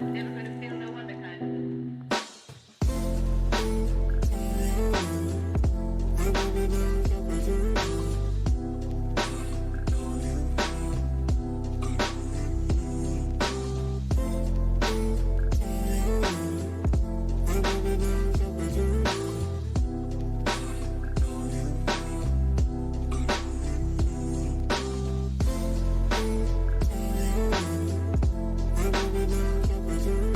Never gonna feel no other kind. I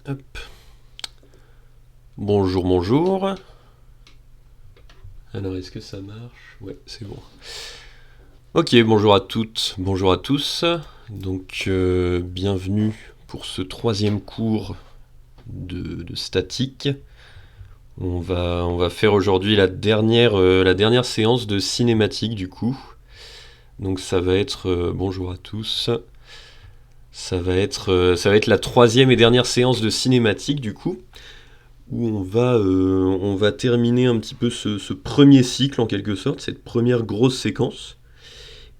Hop. Bonjour, bonjour. Alors, est-ce que ça marche? Ouais, c'est bon. Ok, bonjour à toutes, bonjour à tous. Donc, bienvenue pour ce 3e cours de statique. On va faire aujourd'hui la dernière séance de cinématique du coup. Donc ça va être, bonjour à tous, ça va être la 3e et dernière séance de cinématique du coup, où on va terminer un petit peu ce premier cycle en quelque sorte, cette première grosse séquence.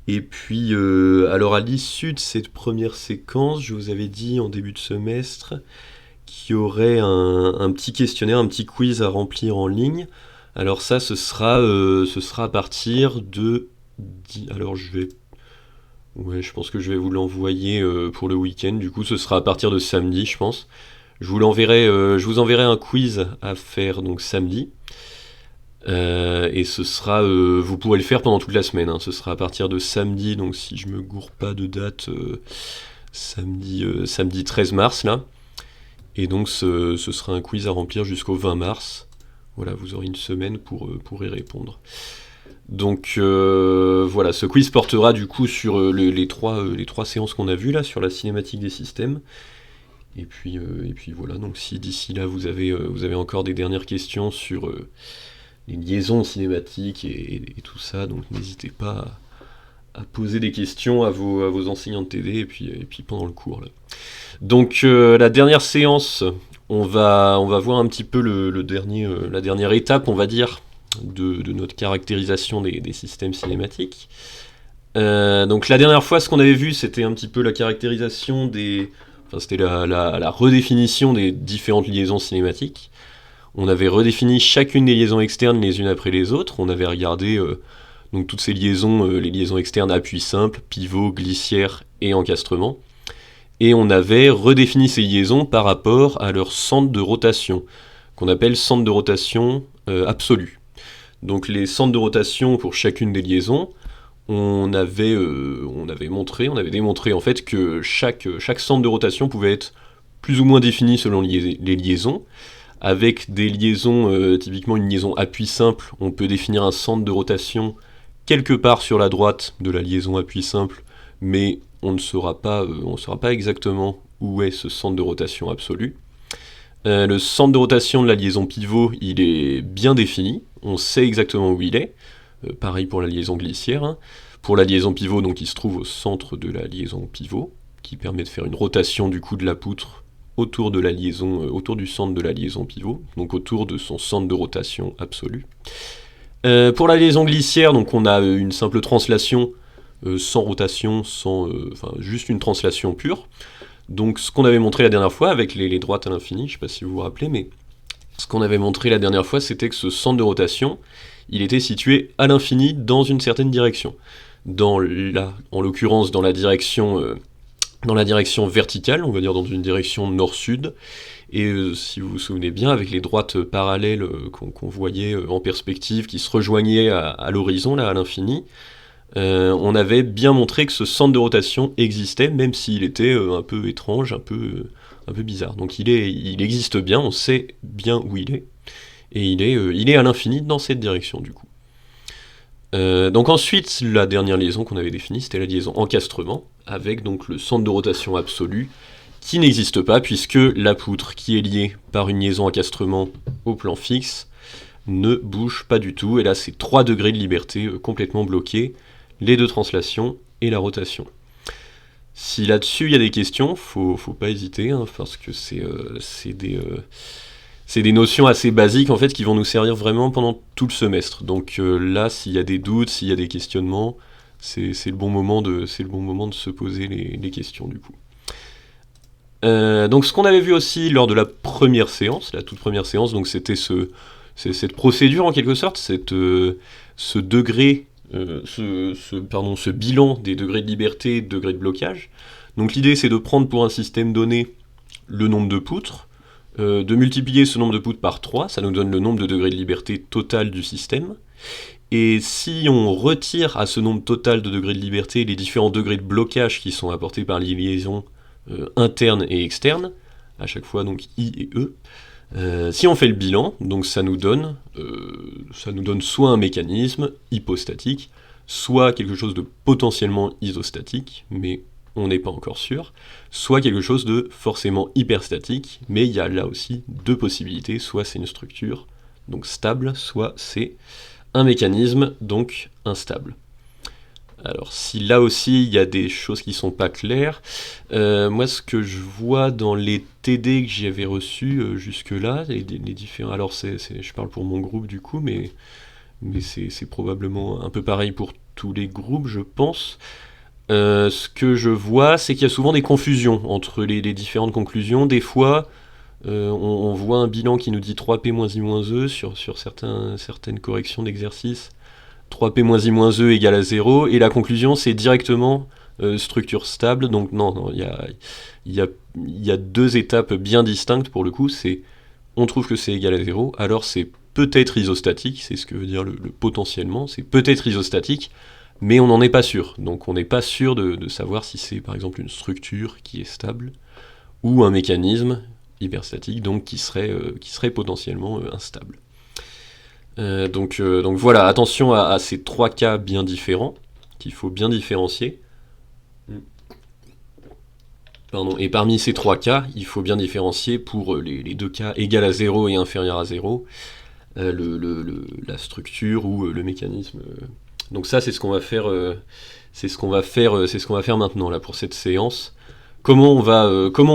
Et puis, alors à l'issue de cette première séquence, je vous avais dit en début de semestre qu'il y aurait un petit questionnaire, un petit quiz à remplir en ligne. Alors ça, ce sera à partir de... Alors je pense que je vais vous l'envoyer pour le week-end. Du coup, ce sera à partir de samedi, je pense. Je vous enverrai un quiz à faire donc samedi. Et ce sera, vous pourrez le faire pendant toute la semaine. Ce sera à partir de samedi, donc si je me gourre pas de date, samedi 13 mars là. Et donc ce sera un quiz à remplir jusqu'au 20 mars. Voilà, vous aurez une semaine pour y répondre. Donc voilà, ce quiz portera du coup sur les trois séances qu'on a vues là, sur la cinématique des systèmes. Et puis voilà, donc si d'ici là vous avez encore des dernières questions sur les liaisons cinématiques et tout ça, donc n'hésitez pas à poser des questions à vos enseignants de TD et puis pendant le cours là. Donc la dernière séance, on va voir un petit peu la dernière étape, on va dire, de notre caractérisation des systèmes cinématiques. Donc la dernière fois, ce qu'on avait vu, c'était un petit peu la caractérisation c'était la redéfinition des différentes liaisons cinématiques. On avait redéfini chacune des liaisons externes les unes après les autres. On avait regardé donc toutes ces liaisons, les liaisons externes appui simple, pivot, glissière et encastrement. Et on avait redéfini ces liaisons par rapport à leur centre de rotation, qu'on appelle centre de rotation absolu. Donc les centres de rotation pour chacune des liaisons, on avait démontré en fait que chaque centre de rotation pouvait être plus ou moins défini selon les liaisons. Avec des liaisons, typiquement une liaison appui simple, on peut définir un centre de rotation quelque part sur la droite de la liaison appui simple, mais on ne saura pas exactement où est ce centre de rotation absolu. Le centre de rotation de la liaison pivot, il est bien défini, on sait exactement où il est. Pareil pour la liaison glissière. Hein. Pour la liaison pivot, donc il se trouve au centre de la liaison pivot, qui permet de faire une rotation du coup de la poutre autour de la liaison, autour du centre de la liaison pivot, donc autour de son centre de rotation absolu. Pour la liaison glissière, donc on a une simple translation sans rotation, juste une translation pure. Donc ce qu'on avait montré la dernière fois avec les droites à l'infini, je ne sais pas si vous vous rappelez, mais ce qu'on avait montré la dernière fois, c'était que ce centre de rotation, il était situé à l'infini dans une certaine direction. En l'occurrence dans la direction verticale, on va dire dans une direction nord-sud, et si vous vous souvenez bien, avec les droites parallèles qu'on voyait en perspective, qui se rejoignaient à l'horizon, là, à l'infini, on avait bien montré que ce centre de rotation existait, même s'il était un peu étrange, un peu bizarre. Donc il existe bien, on sait bien où il est, et il est à l'infini dans cette direction du coup. Donc ensuite, la dernière liaison qu'on avait définie, c'était la liaison encastrement, avec donc le centre de rotation absolu, qui n'existe pas, puisque la poutre qui est liée par une liaison encastrement au plan fixe ne bouge pas du tout, et là c'est 3 degrés de liberté complètement bloqués, les deux translations et la rotation. Si là-dessus il y a des questions, faut pas hésiter, hein, parce que c'est des notions assez basiques en fait qui vont nous servir vraiment pendant tout le semestre. Donc là, s'il y a des doutes, s'il y a des questionnements, c'est le bon moment de se poser les questions du coup. Donc ce qu'on avait vu aussi lors de la première séance, la toute première séance, donc c'était cette procédure en quelque sorte, ce bilan des degrés de liberté et de degrés de blocage. Donc l'idée c'est de prendre pour un système donné le nombre de poutres, de multiplier ce nombre de poutres par 3, ça nous donne le nombre de degrés de liberté total du système. Et si on retire à ce nombre total de degrés de liberté les différents degrés de blocage qui sont apportés par les liaisons internes et externes, à chaque fois, donc I et E. Si on fait le bilan, donc ça nous donne soit un mécanisme hypostatique, soit quelque chose de potentiellement isostatique, mais on n'est pas encore sûr, soit quelque chose de forcément hyperstatique, mais il y a là aussi deux possibilités, soit c'est une structure donc stable, soit c'est un mécanisme donc instable. Alors si là aussi il y a des choses qui sont pas claires, moi ce que je vois dans les TD que j'avais reçus jusque-là, les différents... Alors je parle pour mon groupe du coup, mais c'est probablement un peu pareil pour tous les groupes je pense. Ce que je vois, c'est qu'il y a souvent des confusions entre les différentes conclusions. Des fois, on voit un bilan qui nous dit 3P moins I moins E sur certaines corrections d'exercice. 3P moins I moins E égale à 0, et la conclusion c'est directement structure stable. Donc non, il y a deux étapes bien distinctes pour le coup. C'est on trouve que c'est égal à 0, alors c'est peut-être isostatique, c'est ce que veut dire le potentiellement, c'est peut-être isostatique, mais on n'en est pas sûr. Donc on n'est pas sûr de savoir si c'est par exemple une structure qui est stable, ou un mécanisme hyperstatique, donc qui serait potentiellement instable. Donc voilà, attention à ces trois cas bien différents, qu'il faut bien différencier. Pardon. Et parmi ces trois cas, il faut bien différencier pour les deux cas égal à 0 et inférieur à 0, la structure ou le mécanisme. Donc ça, c'est ce qu'on va faire. C'est ce qu'on va faire maintenant là pour cette séance. Comment on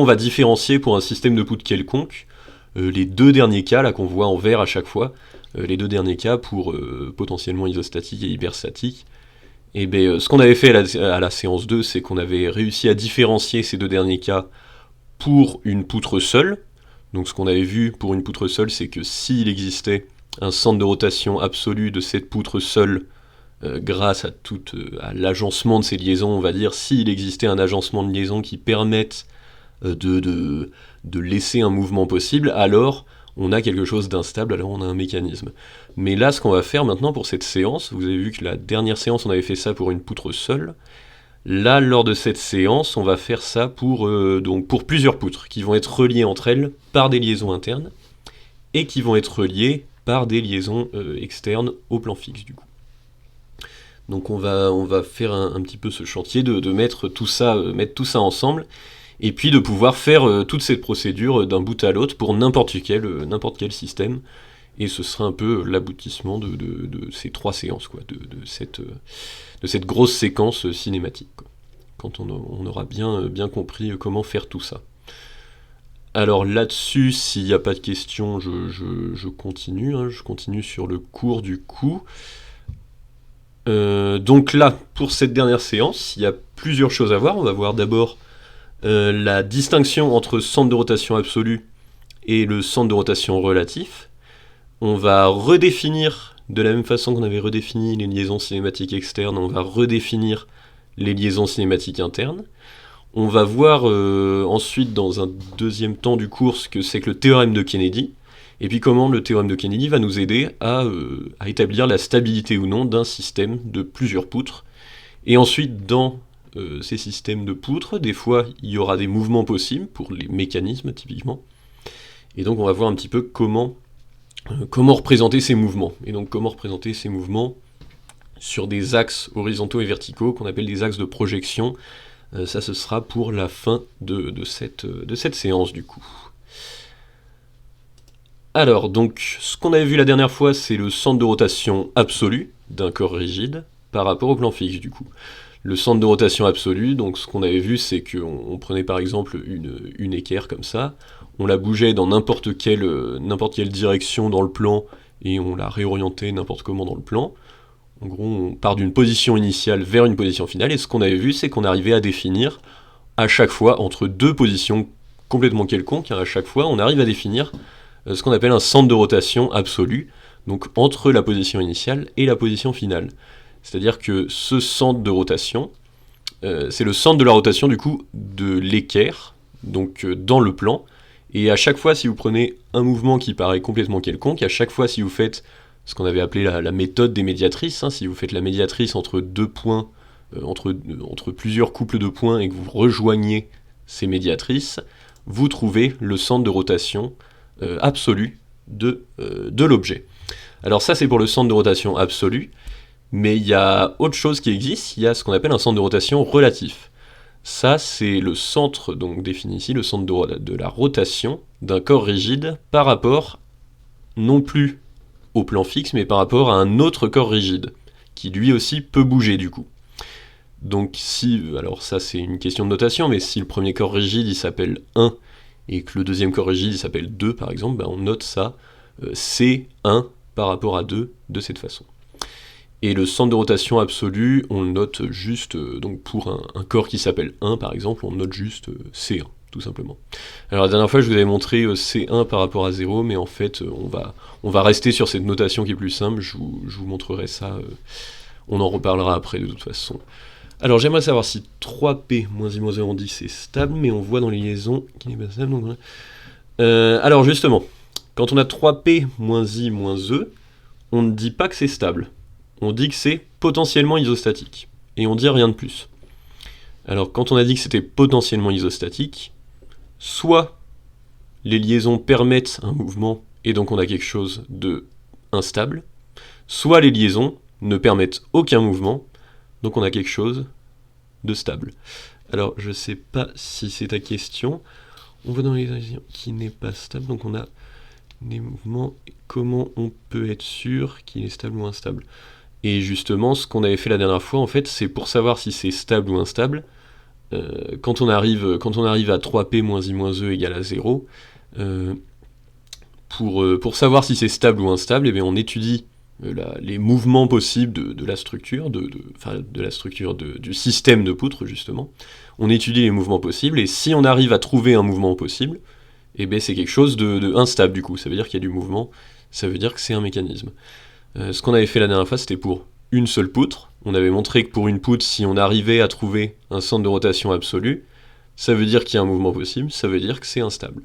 va différencier pour un système de poutre quelconque les deux derniers cas là qu'on voit en vert à chaque fois, les deux derniers cas pour potentiellement isostatique et hyperstatique. Et bien, ce qu'on avait fait à la séance 2, c'est qu'on avait réussi à différencier ces deux derniers cas pour une poutre seule. Donc ce qu'on avait vu pour une poutre seule, c'est que s'il existait un centre de rotation absolu de cette poutre seule, grâce à l'agencement de ces liaisons, on va dire, s'il existait un agencement de liaisons qui permette de laisser un mouvement possible, alors on a quelque chose d'instable, alors on a un mécanisme. Mais là, ce qu'on va faire maintenant pour cette séance, vous avez vu que la dernière séance, on avait fait ça pour une poutre seule. Là, lors de cette séance, on va faire ça pour plusieurs poutres, qui vont être reliées entre elles par des liaisons internes, et qui vont être reliées par des liaisons externes au plan fixe, du coup. Donc on va faire un petit peu ce chantier de mettre tout ça ensemble, et puis de pouvoir faire toute cette procédure d'un bout à l'autre pour n'importe quel système, et ce sera un peu l'aboutissement de ces trois séances, quoi, de cette grosse séquence cinématique, quoi, quand on aura bien compris comment faire tout ça. Alors là-dessus, s'il n'y a pas de questions, je continue, hein, je continue sur le cours du coup. Donc là, pour cette dernière séance, il y a plusieurs choses à voir. On va voir d'abord la distinction entre centre de rotation absolu et le centre de rotation relatif. On va redéfinir, de la même façon qu'on avait redéfini les liaisons cinématiques externes, on va redéfinir les liaisons cinématiques internes. On va voir ensuite, dans un deuxième temps du cours, ce que c'est que le théorème de Kennedy, et puis comment le théorème de Kennedy va nous aider à établir la stabilité ou non d'un système de plusieurs poutres. Et ensuite, dans ces systèmes de poutres, des fois, il y aura des mouvements possibles, pour les mécanismes typiquement. Et donc on va voir un petit peu comment représenter ces mouvements. Et donc comment représenter ces mouvements sur des axes horizontaux et verticaux, qu'on appelle des axes de projection. Ça, ce sera pour la fin de cette séance, du coup. Alors, donc, ce qu'on avait vu la dernière fois, c'est le centre de rotation absolu d'un corps rigide par rapport au plan fixe, du coup. Le centre de rotation absolu, donc ce qu'on avait vu, c'est qu'on prenait par exemple une équerre comme ça, on la bougeait dans n'importe quelle direction dans le plan, et on la réorientait n'importe comment dans le plan. En gros, on part d'une position initiale vers une position finale, et ce qu'on avait vu, c'est qu'on arrivait à définir, à chaque fois, entre deux positions complètement quelconques, à chaque fois, on arrive à définir ce qu'on appelle un centre de rotation absolu, donc entre la position initiale et la position finale. C'est-à-dire que ce centre de rotation, c'est le centre de la rotation du coup de l'équerre, donc dans le plan, et à chaque fois si vous prenez un mouvement qui paraît complètement quelconque, à chaque fois si vous faites ce qu'on avait appelé la méthode des médiatrices, hein, si vous faites la médiatrice entre deux points, entre plusieurs couples de points et que vous rejoignez ces médiatrices, vous trouvez le centre de rotation absolu de l'objet. Alors ça c'est pour le centre de rotation absolu, mais il y a autre chose qui existe, il y a ce qu'on appelle un centre de rotation relatif. Ça c'est le centre, donc défini ici, le centre de la rotation d'un corps rigide par rapport non plus au plan fixe, mais par rapport à un autre corps rigide, qui lui aussi peut bouger du coup. Donc si, alors ça c'est une question de notation, mais si le premier corps rigide il s'appelle 1 et que le deuxième corps rigide il s'appelle 2 par exemple, ben on note ça C1 par rapport à 2 de cette façon. Et le centre de rotation absolu, on le note juste, donc pour un corps qui s'appelle 1 par exemple, on note juste C1, tout simplement. Alors la dernière fois je vous avais montré C1 par rapport à 0, mais en fait on va rester sur cette notation qui est plus simple, je vous montrerai ça, on en reparlera après de toute façon. Alors j'aimerais savoir si 3p moins i moins e en 10 est stable, mais on voit dans les liaisons qu'il n'est pas stable. Donc voilà. Alors justement, quand on a 3p moins i moins e, on ne dit pas que c'est stable. On dit que c'est potentiellement isostatique. Et on dit rien de plus. Alors quand on a dit que c'était potentiellement isostatique, soit les liaisons permettent un mouvement, et donc on a quelque chose de instable, soit les liaisons ne permettent aucun mouvement, donc on a quelque chose de stable. Alors je sais pas si c'est ta question. On voit dans les liaisons qui n'est pas stable, donc on a des mouvements. Comment on peut être sûr qu'il est stable ou instable? Et justement, ce qu'on avait fait la dernière fois, en fait, c'est pour savoir si c'est stable ou instable. Quand on arrive à 3p moins i moins e égale à 0, pour savoir si c'est stable ou instable, eh bien on étudie les mouvements possibles de la structure, du système de poutres justement. On étudie les mouvements possibles, et si on arrive à trouver un mouvement possible, eh bien c'est quelque chose de instable du coup, ça veut dire qu'il y a du mouvement, ça veut dire que c'est un mécanisme. Ce qu'on avait fait la dernière fois, c'était pour une seule poutre. On avait montré que pour une poutre, si on arrivait à trouver un centre de rotation absolu, ça veut dire qu'il y a un mouvement possible, ça veut dire que c'est instable.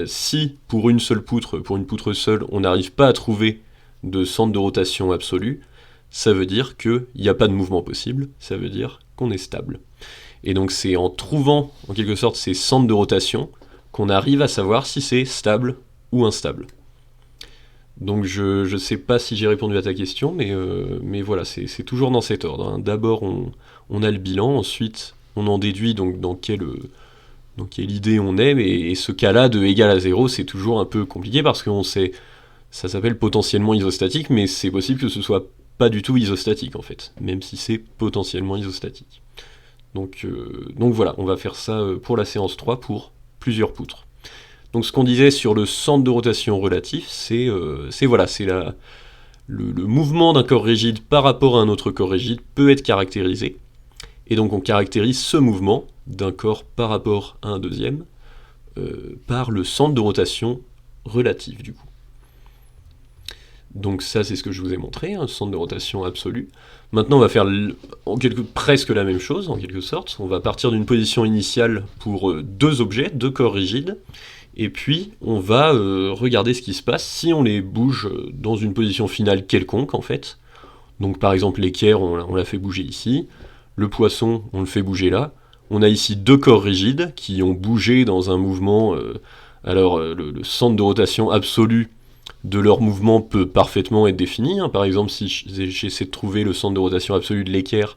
Si pour une seule poutre, pour une poutre seule, on n'arrive pas à trouver de centre de rotation absolu, ça veut dire qu'il n'y a pas de mouvement possible, ça veut dire qu'on est stable. Et donc c'est en trouvant en quelque sorte ces centres de rotation qu'on arrive à savoir si c'est stable ou instable. Donc je ne sais pas si j'ai répondu à ta question, mais voilà, c'est toujours dans cet ordre. Hein. D'abord on a le bilan, ensuite on en déduit donc dans quelle idée on est, et ce cas-là de égal à 0, c'est toujours un peu compliqué parce qu'on sait, ça s'appelle potentiellement isostatique, mais c'est possible que ce soit pas du tout isostatique en fait, même si c'est potentiellement isostatique. Donc voilà, on va faire ça pour la séance 3 pour plusieurs poutres. Donc ce qu'on disait sur le centre de rotation relatif, c'est le mouvement d'un corps rigide par rapport à un autre corps rigide peut être caractérisé. Et donc on caractérise ce mouvement d'un corps par rapport à un deuxième par le centre de rotation relatif du coup. Donc ça c'est ce que je vous ai montré, un centre de rotation absolu. Maintenant on va faire presque la même chose en quelque sorte. On va partir d'une position initiale pour deux objets, deux corps rigides, et puis on va regarder ce qui se passe si on les bouge dans une position finale quelconque en fait. Donc par exemple l'équerre on l'a fait bouger ici, le poisson on le fait bouger là. On a ici deux corps rigides qui ont bougé dans un mouvement, le centre de rotation absolu de leur mouvement peut parfaitement être défini. Hein. Par exemple, si j'essaie de trouver le centre de rotation absolu de l'équerre,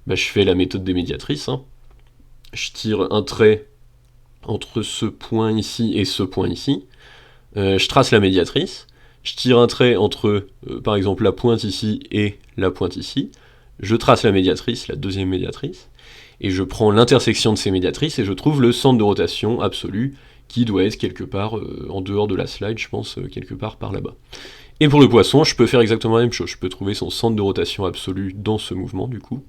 je fais la méthode des médiatrices. Hein. Je tire un trait entre ce point ici et ce point ici. Je trace la médiatrice. Je tire un trait entre, par exemple, la pointe ici et la pointe ici. Je trace la médiatrice, la deuxième médiatrice. Et je prends l'intersection de ces médiatrices et je trouve le centre de rotation absolu qui doit être quelque part en dehors de la slide, je pense, quelque part par là-bas. Et pour le poisson, je peux faire exactement la même chose. Je peux trouver son centre de rotation absolu dans ce mouvement, du coup,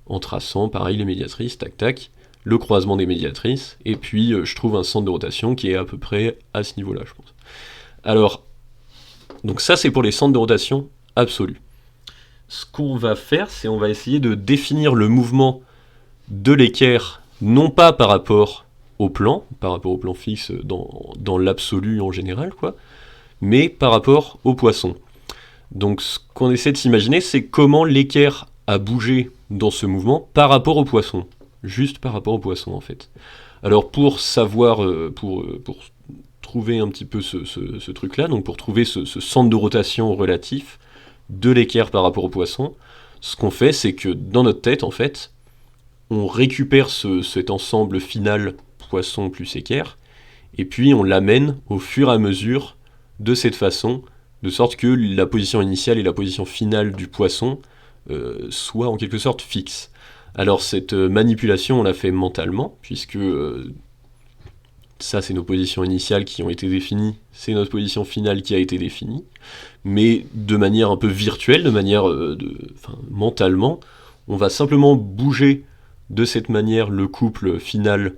en traçant, pareil, les médiatrices, tac, tac, le croisement des médiatrices, et puis je trouve un centre de rotation qui est à peu près à ce niveau-là, je pense. Alors, donc ça, c'est pour les centres de rotation absolus. Ce qu'on va faire, c'est on va essayer de définir le mouvement de l'équerre, non pas par rapport au plan fixe dans l'absolu en général, quoi, mais par rapport au poisson. Donc ce qu'on essaie de s'imaginer, c'est comment l'équerre a bougé dans ce mouvement par rapport au poisson. Juste par rapport au poisson, en fait. Alors pour savoir, pour trouver un petit peu ce truc-là, donc pour trouver ce centre de rotation relatif de l'équerre par rapport au poisson, ce qu'on fait, c'est que dans notre tête, en fait, on récupère cet ensemble final poisson plus équerre, et puis on l'amène au fur et à mesure de cette façon, de sorte que la position initiale et la position finale du poisson soient en quelque sorte fixes. Alors cette manipulation, on l'a fait mentalement, puisque ça c'est nos positions initiales qui ont été définies, c'est notre position finale qui a été définie, mais de manière un peu virtuelle, de manière mentalement, on va simplement bouger de cette manière le couple final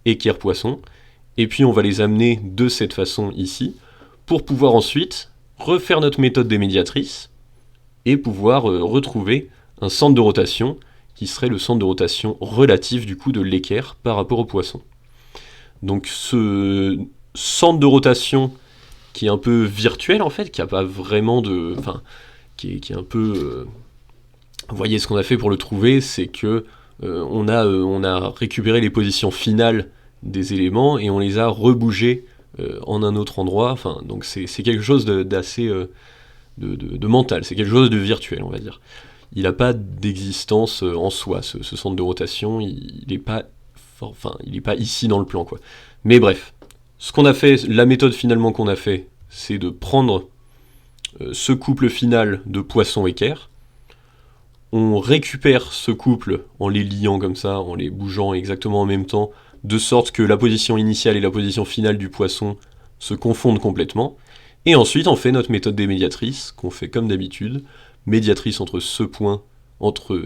équerre-poisson, et puis on va les amener de cette façon ici, pour pouvoir ensuite refaire notre méthode des médiatrices, et pouvoir retrouver un centre de rotation, qui serait le centre de rotation relatif du coup de l'équerre par rapport au poisson. Donc ce centre de rotation qui est un peu virtuel en fait, qui n'a pas vraiment de... Enfin, qui est un peu... Vous voyez, ce qu'on a fait pour le trouver, c'est que on a récupéré les positions finales des éléments et on les a rebougés en un autre endroit. Enfin, donc c'est quelque chose d'assez de mental, c'est quelque chose de virtuel, on va dire. Il n'a pas d'existence en soi, ce centre de rotation, il n'est pas ici dans le plan, quoi. Mais bref, ce qu'on a fait, la méthode finalement qu'on a fait, c'est de prendre ce couple final de poisson-équerre, on récupère ce couple en les liant comme ça, en les bougeant exactement en même temps, de sorte que la position initiale et la position finale du poisson se confondent complètement, et ensuite on fait notre méthode des médiatrices, qu'on fait comme d'habitude, médiatrice entre ce point,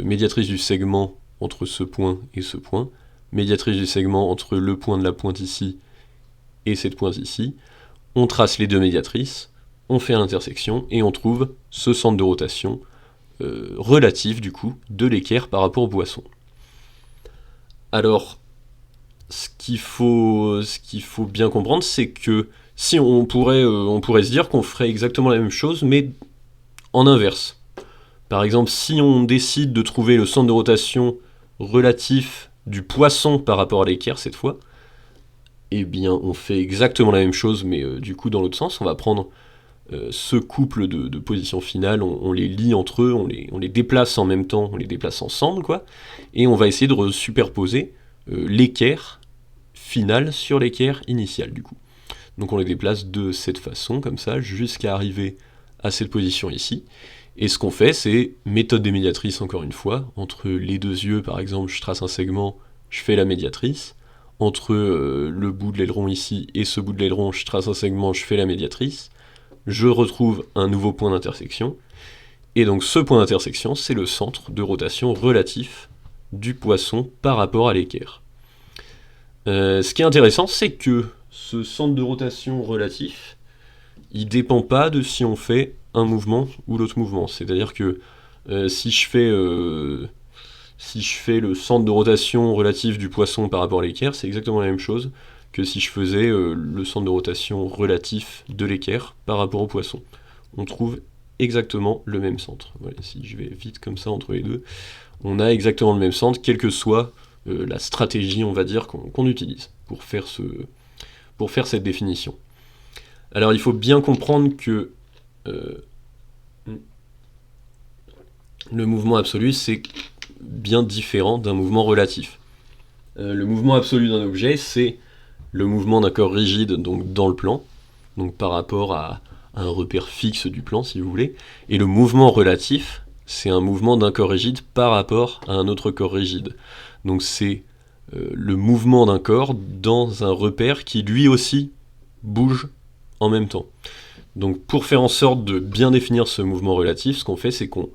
médiatrice du segment entre ce point et ce point, médiatrice du segment entre le point de la pointe ici et cette pointe ici, on trace les deux médiatrices, on fait l'intersection, et on trouve ce centre de rotation relatif du coup de l'équerre par rapport au poisson. Alors, ce qu'il faut bien comprendre, c'est que si on pourrait se dire qu'on ferait exactement la même chose, mais en inverse. Par exemple, si on décide de trouver le centre de rotation relatif du poisson par rapport à l'équerre cette fois, eh bien on fait exactement la même chose, mais du coup dans l'autre sens, on va prendre ce couple de positions finales, on les lie entre eux, on les déplace en même temps, on les déplace ensemble, quoi, et on va essayer de superposer l'équerre finale sur l'équerre initiale, du coup. Donc on les déplace de cette façon, comme ça, jusqu'à arriver à cette position ici. Et ce qu'on fait, c'est méthode des médiatrices, encore une fois. Entre les deux yeux, par exemple, je trace un segment, je fais la médiatrice. Entre le bout de l'aileron ici et ce bout de l'aileron, je trace un segment, je fais la médiatrice. Je retrouve un nouveau point d'intersection. Et donc ce point d'intersection, c'est le centre de rotation relatif du poisson par rapport à l'équerre. Ce qui est intéressant, c'est que ce centre de rotation relatif, il dépend pas de si on fait un mouvement ou l'autre mouvement. C'est-à-dire que si je fais le centre de rotation relatif du poisson par rapport à l'équerre, c'est exactement la même chose que si je faisais le centre de rotation relatif de l'équerre par rapport au poisson. On trouve exactement le même centre. Voilà, si je vais vite comme ça entre les deux, on a exactement le même centre, quelle que soit la stratégie, on va dire, qu'on utilise pour faire cette définition. Alors il faut bien comprendre que le mouvement absolu, c'est bien différent d'un mouvement relatif. Le mouvement absolu d'un objet, c'est le mouvement d'un corps rigide donc dans le plan, donc par rapport à un repère fixe du plan, si vous voulez, et le mouvement relatif, c'est un mouvement d'un corps rigide par rapport à un autre corps rigide. Donc c'est le mouvement d'un corps dans un repère qui lui aussi bouge en même temps. Donc pour faire en sorte de bien définir ce mouvement relatif, ce qu'on fait, c'est qu'on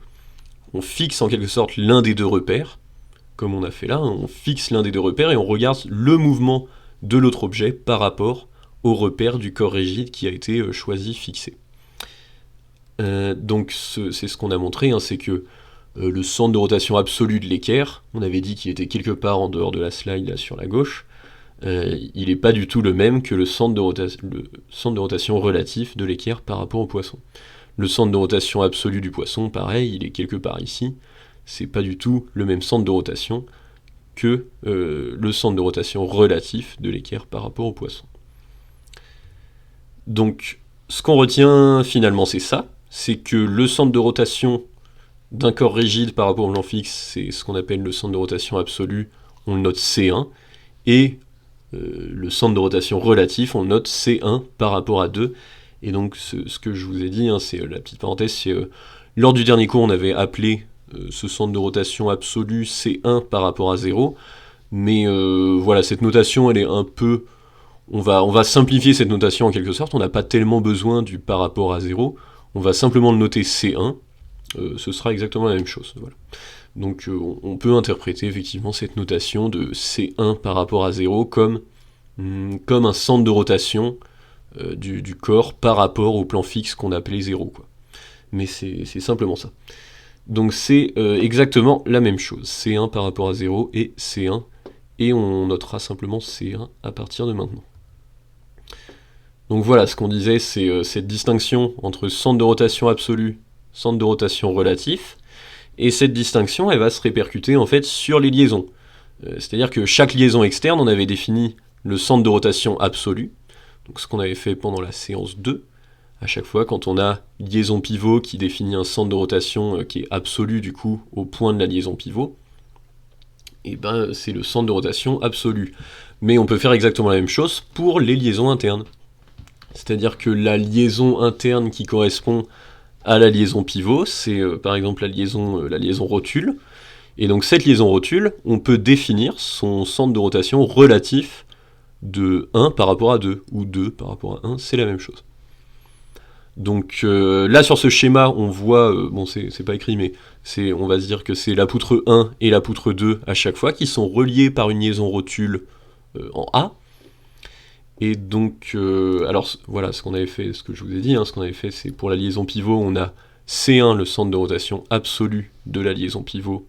fixe en quelque sorte l'un des deux repères, comme on a fait là, hein, on fixe l'un des deux repères et on regarde le mouvement de l'autre objet par rapport au repère du corps rigide qui a été choisi, fixé. Donc c'est ce qu'on a montré, hein, c'est que le centre de rotation absolu de l'équerre, on avait dit qu'il était quelque part en dehors de la slide là sur la gauche, il n'est pas du tout le même que le centre de rotation relatif de l'équerre par rapport au poisson. Le centre de rotation absolu du poisson, pareil, il est quelque part ici, c'est pas du tout le même centre de rotation que le centre de rotation relatif de l'équerre par rapport au poisson. Donc, ce qu'on retient finalement, c'est ça, c'est que le centre de rotation d'un corps rigide par rapport au plan fixe, c'est ce qu'on appelle le centre de rotation absolu, on le note C1, et le centre de rotation relatif, on le note C1 par rapport à 2, et donc ce que je vous ai dit, c'est la petite parenthèse, c'est lors du dernier cours, on avait appelé ce centre de rotation absolu C1 par rapport à 0, mais voilà, cette notation, elle est un peu... On va simplifier cette notation en quelque sorte, on n'a pas tellement besoin du par rapport à 0, on va simplement le noter C1, ce sera exactement la même chose. Voilà. Donc on peut interpréter effectivement cette notation de C1 par rapport à 0 comme un centre de rotation du corps par rapport au plan fixe qu'on appelait 0, quoi. Mais c'est simplement ça. Donc c'est exactement la même chose, C1 par rapport à 0 et C1, et on notera simplement C1 à partir de maintenant. Donc voilà, ce qu'on disait, c'est cette distinction entre centre de rotation absolu, centre de rotation relatif, et cette distinction, elle va se répercuter en fait sur les liaisons. C'est-à-dire que chaque liaison externe, on avait défini le centre de rotation absolu, donc ce qu'on avait fait pendant la séance 2, à chaque fois quand on a liaison pivot qui définit un centre de rotation qui est absolu du coup au point de la liaison pivot, et ben c'est le centre de rotation absolu. Mais on peut faire exactement la même chose pour les liaisons internes. C'est-à-dire que la liaison interne qui correspond à la liaison pivot, c'est par exemple la liaison rotule. Et donc cette liaison rotule, on peut définir son centre de rotation relatif de 1 par rapport à 2, ou 2 par rapport à 1, c'est la même chose. Donc là sur ce schéma, on voit, bon c'est pas écrit, mais on va se dire que c'est la poutre 1 et la poutre 2 à chaque fois, qui sont reliées par une liaison rotule en A. Et donc, alors voilà, ce qu'on avait fait, ce que je vous ai dit, ce qu'on avait fait, c'est pour la liaison pivot, on a C1, le centre de rotation absolu de la liaison pivot,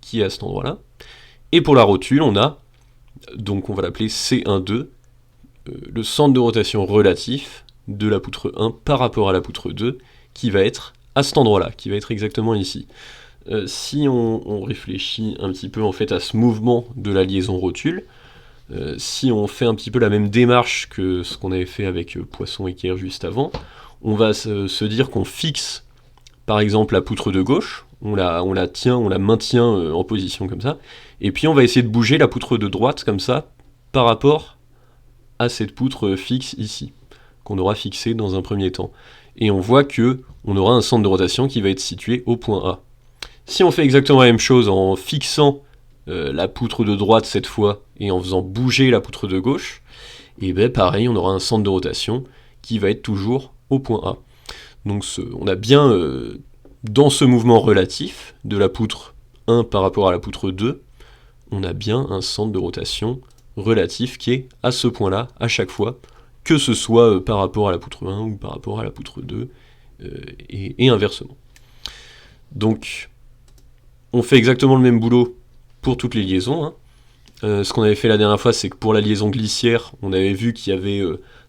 qui est à cet endroit-là. Et pour la rotule, on a, donc on va l'appeler C12, le centre de rotation relatif de la poutre 1 par rapport à la poutre 2, qui va être à cet endroit-là, qui va être exactement ici. Si on réfléchit un petit peu en fait à ce mouvement de la liaison rotule, si on fait un petit peu la même démarche que ce qu'on avait fait avec poisson équerre juste avant, on va se dire qu'on fixe par exemple la poutre de gauche, on la maintient en position comme ça, et puis on va essayer de bouger la poutre de droite comme ça par rapport à cette poutre fixe ici, qu'on aura fixée dans un premier temps. Et on voit que on aura un centre de rotation qui va être situé au point A. Si on fait exactement la même chose en fixant la poutre de droite cette fois, et en faisant bouger la poutre de gauche, et bien pareil, on aura un centre de rotation qui va être toujours au point A. Donc on a bien, dans ce mouvement relatif de la poutre 1 par rapport à la poutre 2, on a bien un centre de rotation relatif qui est à ce point-là, à chaque fois, que ce soit par rapport à la poutre 1 ou par rapport à la poutre 2, et inversement. Donc, on fait exactement le même boulot pour toutes les liaisons. Ce qu'on avait fait la dernière fois, c'est que pour la liaison glissière, on avait vu qu'il y avait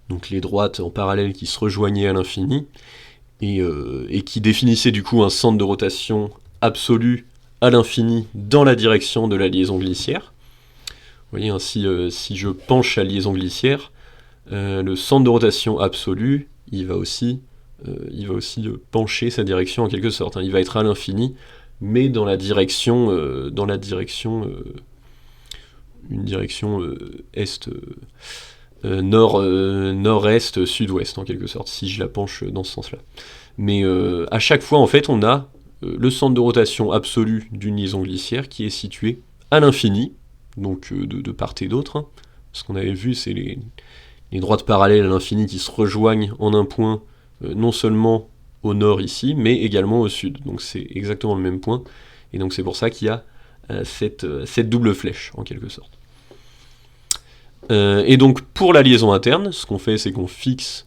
donc les droites en parallèle qui se rejoignaient à l'infini, et qui définissaient du coup un centre de rotation absolu à l'infini dans la direction de la liaison glissière. Vous voyez, si je penche la liaison glissière, le centre de rotation absolu, il va aussi pencher sa direction en quelque sorte. Il va être à l'infini, mais dans la direction, une direction est, nord-est, sud-ouest en quelque sorte, si je la penche dans ce sens-là. Mais à chaque fois, en fait, on a le centre de rotation absolu d'une liaison glissière qui est situé à l'infini, donc de part et d'autre. Ce qu'on avait vu, c'est les droites parallèles à l'infini qui se rejoignent en un point, non seulement au nord ici, mais également au sud. Donc c'est exactement le même point, et donc c'est pour ça qu'il y a cette double flèche, en quelque sorte. Et donc pour la liaison interne, ce qu'on fait, c'est qu'on fixe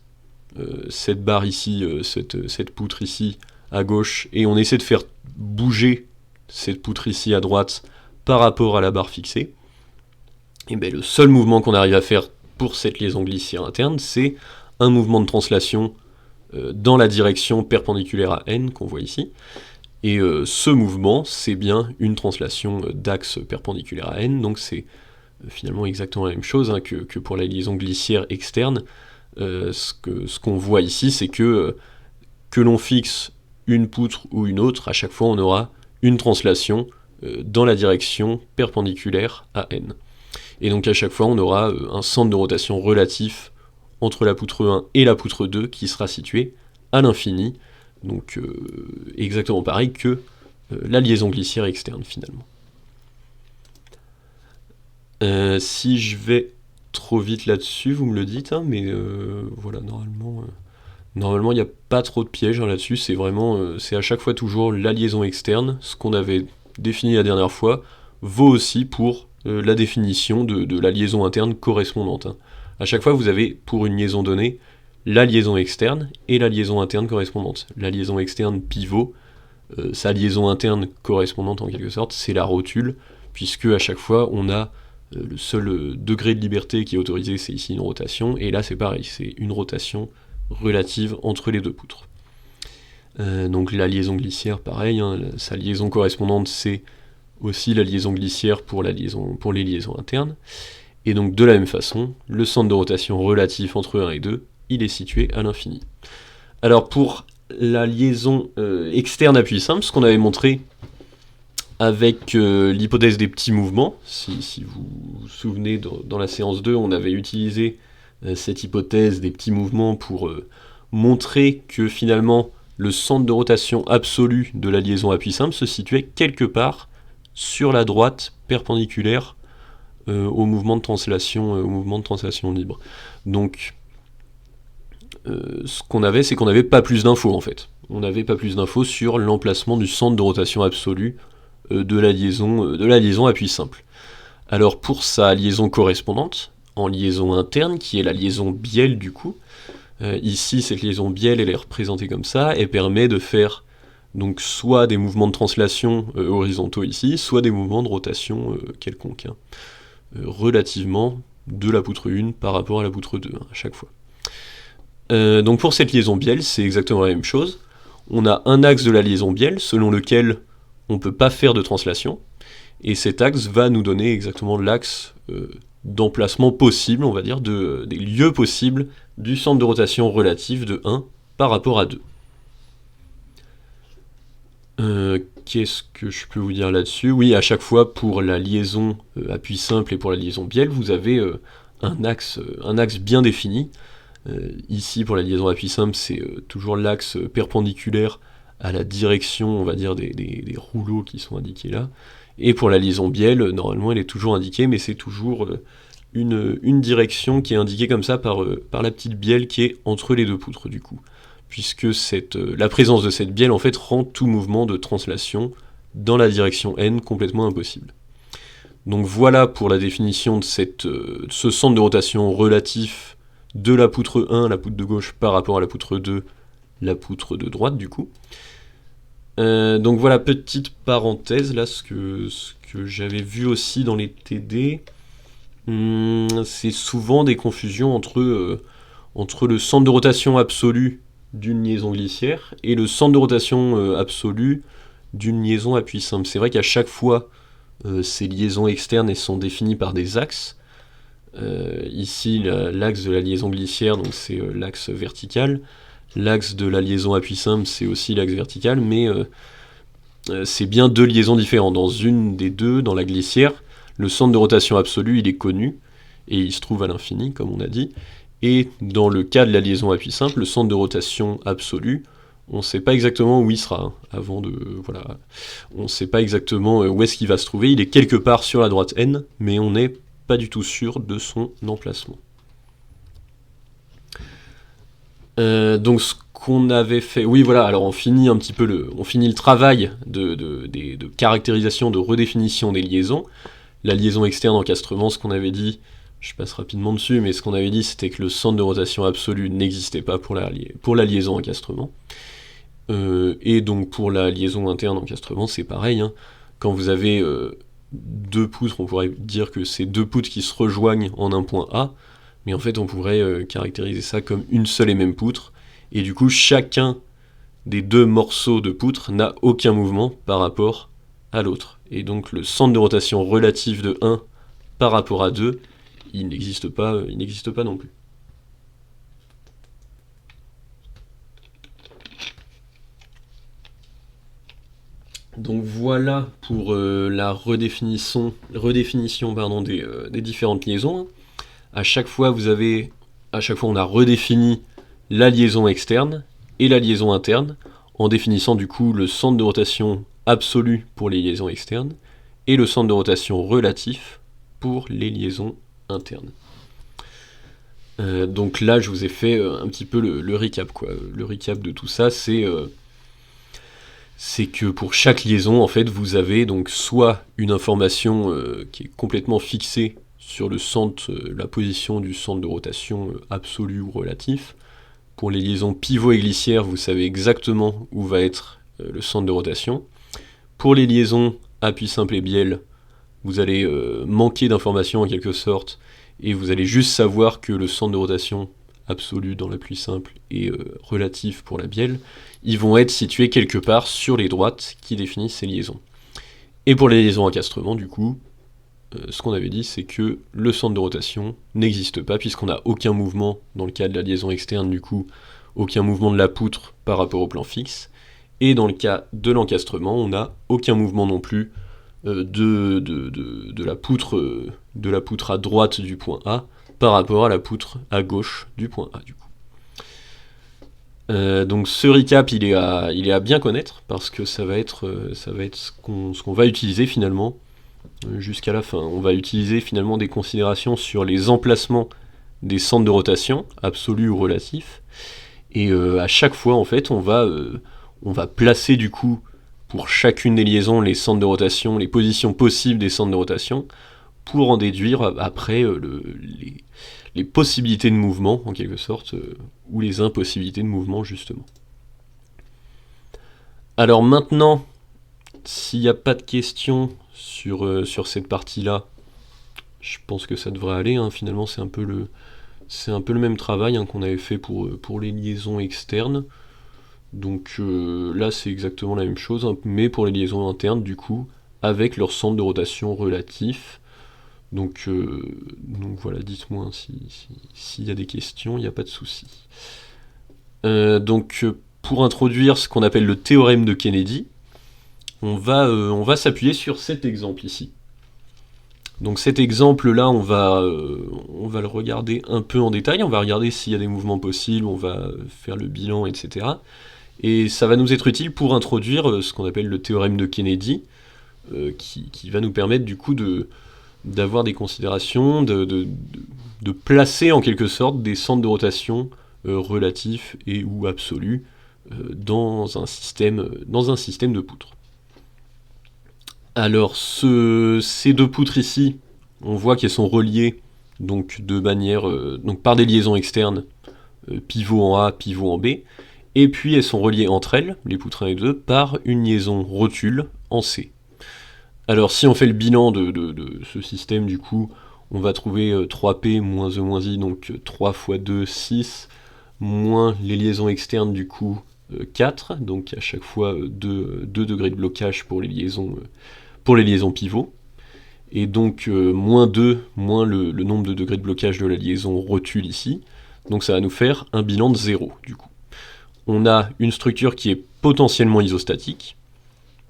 cette barre ici, cette poutre ici à gauche, et on essaie de faire bouger cette poutre ici à droite par rapport à la barre fixée. Et bien le seul mouvement qu'on arrive à faire pour cette liaison glissière interne, c'est un mouvement de translation dans la direction perpendiculaire à n qu'on voit ici, Et ce mouvement, c'est bien une translation d'axe perpendiculaire à n, donc c'est finalement exactement la même chose hein, que pour la liaison glissière externe. Ce qu'on voit ici, c'est que l'on fixe une poutre ou une autre, à chaque fois on aura une translation dans la direction perpendiculaire à n. Et donc à chaque fois on aura un centre de rotation relatif entre la poutre 1 et la poutre 2 qui sera situé à l'infini, donc exactement pareil que la liaison glissière externe finalement. Si je vais trop vite là-dessus, vous me le dites, hein, mais voilà, normalement il n'y a pas trop de pièges hein, là-dessus, c'est vraiment, c'est à chaque fois toujours la liaison externe, ce qu'on avait défini la dernière fois, vaut aussi pour la définition de la liaison interne correspondante. Hein. À chaque fois vous avez, pour une liaison donnée, la liaison externe et la liaison interne correspondante. La liaison externe pivot, sa liaison interne correspondante en quelque sorte, c'est la rotule, puisque à chaque fois on a le seul degré de liberté qui est autorisé, c'est ici une rotation, et là c'est pareil, c'est une rotation relative entre les deux poutres. Donc la liaison glissière, pareil, hein, sa liaison correspondante c'est aussi la liaison glissière pour les liaisons internes, et donc de la même façon, le centre de rotation relatif entre 1 et 2, il est situé à l'infini. Alors pour la liaison externe à puits simple, ce qu'on avait montré avec l'hypothèse des petits mouvements, si vous vous souvenez, dans la séance 2, on avait utilisé cette hypothèse des petits mouvements pour montrer que finalement le centre de rotation absolu de la liaison à puits simple se situait quelque part sur la droite perpendiculaire au mouvement de translation libre. Donc ce qu'on avait, c'est qu'on n'avait pas plus d'infos en fait. On n'avait pas plus d'infos sur l'emplacement du centre de rotation absolu de la liaison à puits simple. Alors pour sa liaison correspondante, en liaison interne, qui est la liaison bielle du coup, ici cette liaison bielle elle est représentée comme ça, elle permet de faire donc soit des mouvements de translation horizontaux ici, soit des mouvements de rotation quelconques, hein, relativement de la poutre 1 par rapport à la poutre 2 hein, à chaque fois. Donc pour cette liaison bielle, c'est exactement la même chose. On a un axe de la liaison bielle selon lequel on ne peut pas faire de translation, et cet axe va nous donner exactement l'axe d'emplacement possible, on va dire, des lieux possibles du centre de rotation relatif de 1 par rapport à 2. Qu'est-ce que je peux vous dire là-dessus? Oui, à chaque fois, pour la liaison à puits simple et pour la liaison bielle, vous avez un axe bien défini. Ici, pour la liaison à puits simple, c'est toujours l'axe perpendiculaire à la direction, on va dire, des rouleaux qui sont indiqués là. Et pour la liaison bielle, normalement, elle est toujours indiquée, mais c'est toujours une direction qui est indiquée comme ça par la petite bielle qui est entre les deux poutres, du coup. Puisque la présence de cette bielle, en fait, rend tout mouvement de translation dans la direction n complètement impossible. Donc voilà pour la définition de ce centre de rotation relatif de la poutre 1, la poutre de gauche, par rapport à la poutre 2, la poutre de droite du coup. Donc voilà, petite parenthèse, là, ce que j'avais vu aussi dans les TD, c'est souvent des confusions entre le centre de rotation absolu d'une liaison glissière et le centre de rotation absolu d'une liaison à puits simple. C'est vrai qu'à chaque fois, ces liaisons externes elles sont définies par des axes. Ici, l'axe de la liaison glissière, donc c'est l'axe vertical. L'axe de la liaison à puits simple, c'est aussi l'axe vertical, mais c'est bien deux liaisons différentes. Dans une des deux, dans la glissière, le centre de rotation absolu, il est connu, et il se trouve à l'infini, comme on a dit. Et dans le cas de la liaison à puits simple, le centre de rotation absolu, on ne sait pas exactement où il sera, hein, voilà. On ne sait pas exactement où est-ce qu'il va se trouver, il est quelque part sur la droite n, mais on n'est pas du tout sûr de son emplacement. Donc ce qu'on avait fait, oui voilà, alors on finit un petit peu le travail de caractérisation, de redéfinition des liaisons. La liaison externe encastrement, ce qu'on avait dit, je passe rapidement dessus, mais ce qu'on avait dit c'était que le centre de rotation absolu n'existait pas pour la liaison encastrement. Et donc pour la liaison interne encastrement, c'est pareil, hein. Quand vous avez deux poutres, on pourrait dire que c'est deux poutres qui se rejoignent en un point A, mais en fait on pourrait caractériser ça comme une seule et même poutre, et du coup chacun des deux morceaux de poutre n'a aucun mouvement par rapport à l'autre. Et donc le centre de rotation relatif de 1 par rapport à 2, il n'existe pas non plus. Donc voilà pour la redéfinition des différentes liaisons. À chaque fois, on a redéfini la liaison externe et la liaison interne, en définissant du coup le centre de rotation absolu pour les liaisons externes et le centre de rotation relatif pour les liaisons internes. Donc là, je vous ai fait un petit peu le recap, quoi. Le recap de tout ça, c'est que pour chaque liaison, en fait, vous avez donc soit une information qui est complètement fixée sur le centre, la position du centre de rotation absolu ou relatif. Pour les liaisons pivot et glissière, vous savez exactement où va être le centre de rotation. Pour les liaisons appui simple et bielle, vous allez manquer d'informations en quelque sorte, et vous allez juste savoir que le centre de rotation absolu dans l'appui simple et relatif pour la bielle, ils vont être situés quelque part sur les droites qui définissent ces liaisons. Et pour les liaisons encastrement, du coup, ce qu'on avait dit, c'est que le centre de rotation n'existe pas, puisqu'on n'a aucun mouvement dans le cas de la liaison externe, du coup, aucun mouvement de la poutre par rapport au plan fixe, et dans le cas de l'encastrement, on n'a aucun mouvement non plus de la poutre à droite du point A par rapport à la poutre à gauche du point A, du coup. Donc ce recap, il est à bien connaître, parce que ça va être ce qu'on va utiliser finalement jusqu'à la fin. On va utiliser finalement des considérations sur les emplacements des centres de rotation, absolus ou relatifs, et à chaque fois en fait on va placer du coup pour chacune des liaisons les centres de rotation, les positions possibles des centres de rotation, pour en déduire après les possibilités de mouvement en quelque sorte, ou les impossibilités de mouvement justement. Alors maintenant, s'il n'y a pas de questions sur cette partie-là, je pense que ça devrait aller, hein. Finalement c'est un peu le même travail, hein, qu'on avait fait pour les liaisons externes. Donc là c'est exactement la même chose, hein, mais pour les liaisons internes du coup, avec leur centre de rotation relatif. Donc voilà, dites-moi s'il y a des questions, il n'y a pas de souci. Donc pour introduire ce qu'on appelle le théorème de Kennedy, on va s'appuyer sur cet exemple ici. Donc cet exemple-là, on va le regarder un peu en détail, on va regarder s'il y a des mouvements possibles, on va faire le bilan, etc. Et ça va nous être utile pour introduire ce qu'on appelle le théorème de Kennedy, qui va nous permettre du coup d'avoir des considérations, de placer en quelque sorte des centres de rotation relatifs et ou absolus dans un système de poutres. Alors ces deux poutres ici, on voit qu'elles sont reliées donc de manière donc par des liaisons externes, pivot en A, pivot en B, et puis elles sont reliées entre elles, les poutres 1 et 2, par une liaison rotule en C. Alors si on fait le bilan de ce système, du coup, on va trouver 3P moins E moins I, donc 3 fois 2, 6, moins les liaisons externes, du coup, 4, donc à chaque fois 2 degrés de blocage pour les liaisons pivots. Et donc moins 2, moins le nombre de degrés de blocage de la liaison rotule ici. Donc ça va nous faire un bilan de 0, du coup. On a une structure qui est potentiellement isostatique.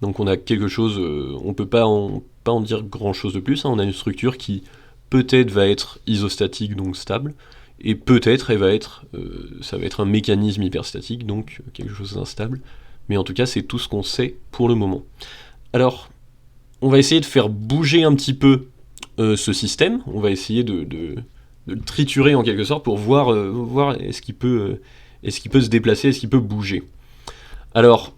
Donc on a quelque chose, on peut pas en dire grand chose de plus, hein. On a une structure qui peut-être va être isostatique, donc stable, et peut-être ça va être un mécanisme hyperstatique, donc quelque chose d'instable, mais en tout cas c'est tout ce qu'on sait pour le moment. Alors, on va essayer de faire bouger un petit peu ce système, on va essayer de le triturer en quelque sorte pour voir est-ce qu'il peut se déplacer, est-ce qu'il peut bouger. Alors,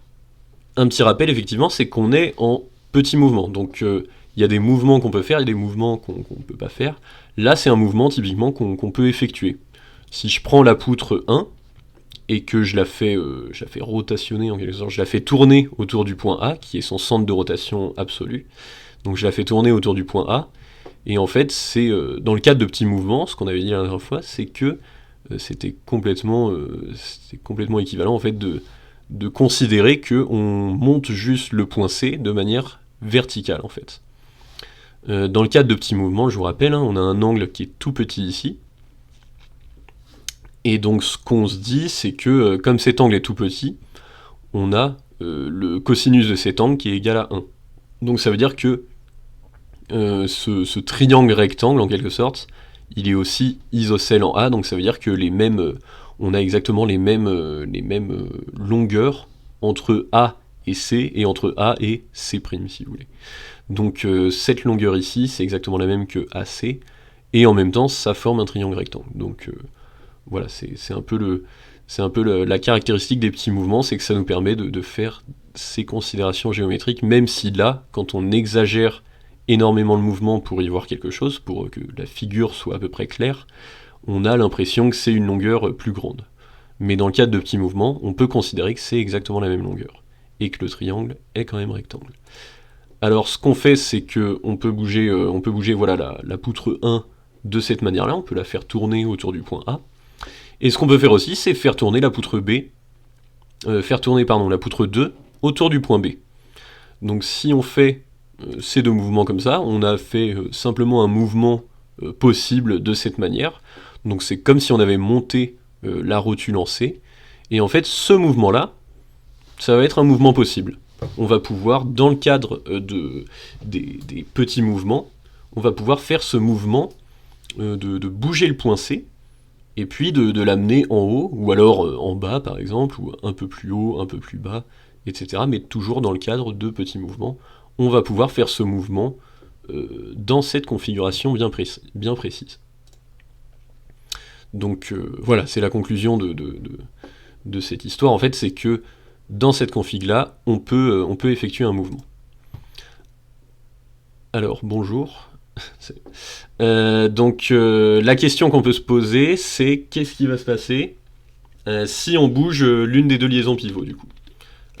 un petit rappel, effectivement, c'est qu'on est en petit mouvement. Donc, il y a des mouvements qu'on peut faire, il y a des mouvements qu'on ne peut pas faire. Là, c'est un mouvement, typiquement, qu'on peut effectuer. Si je prends la poutre 1, et que je la fais rotationner, en quelque sorte, je la fais tourner autour du point A, qui est son centre de rotation absolu. Donc, je la fais tourner autour du point A. Et en fait, c'est dans le cadre de petits mouvements, ce qu'on avait dit la dernière fois, c'est que c'était complètement équivalent, en fait, de considérer qu'on monte juste le point C de manière verticale en fait. Dans le cadre de petits mouvements, je vous rappelle, on a un angle qui est tout petit ici. Et donc ce qu'on se dit, c'est que comme cet angle est tout petit, on a le cosinus de cet angle qui est égal à 1. Donc ça veut dire que ce triangle rectangle, en quelque sorte, il est aussi isocèle en A, donc ça veut dire que on a exactement les mêmes longueurs entre A et C, et entre A et C', si vous voulez. Donc cette longueur ici, c'est exactement la même que AC, et en même temps, ça forme un triangle rectangle. Donc voilà, c'est un peu la caractéristique des petits mouvements, c'est que ça nous permet de faire ces considérations géométriques, même si là, quand on exagère énormément le mouvement pour y voir quelque chose, pour que la figure soit à peu près claire, on a l'impression que c'est une longueur plus grande. Mais dans le cadre de petits mouvements, on peut considérer que c'est exactement la même longueur, et que le triangle est quand même rectangle. Alors ce qu'on fait, c'est qu'on peut bouger, voilà, la poutre 1 de cette manière-là, on peut la faire tourner autour du point A. Et ce qu'on peut faire aussi, c'est faire tourner la poutre la poutre 2 autour du point B. Donc si on fait ces deux mouvements comme ça, on a fait simplement un mouvement possible de cette manière. Donc c'est comme si on avait monté la rotule en C. Et en fait, ce mouvement-là, ça va être un mouvement possible. On va pouvoir, dans le cadre des petits mouvements, on va pouvoir faire ce mouvement de bouger le point C, et puis de l'amener en haut, ou alors en bas par exemple, ou un peu plus haut, un peu plus bas, etc. Mais toujours dans le cadre de petits mouvements. On va pouvoir faire ce mouvement dans cette configuration bien précise. Donc voilà, c'est la conclusion de cette histoire. En fait, c'est que dans cette config-là, on peut effectuer un mouvement. Alors, bonjour. La question qu'on peut se poser, c'est qu'est-ce qui va se passer si on bouge l'une des deux liaisons pivots, du coup.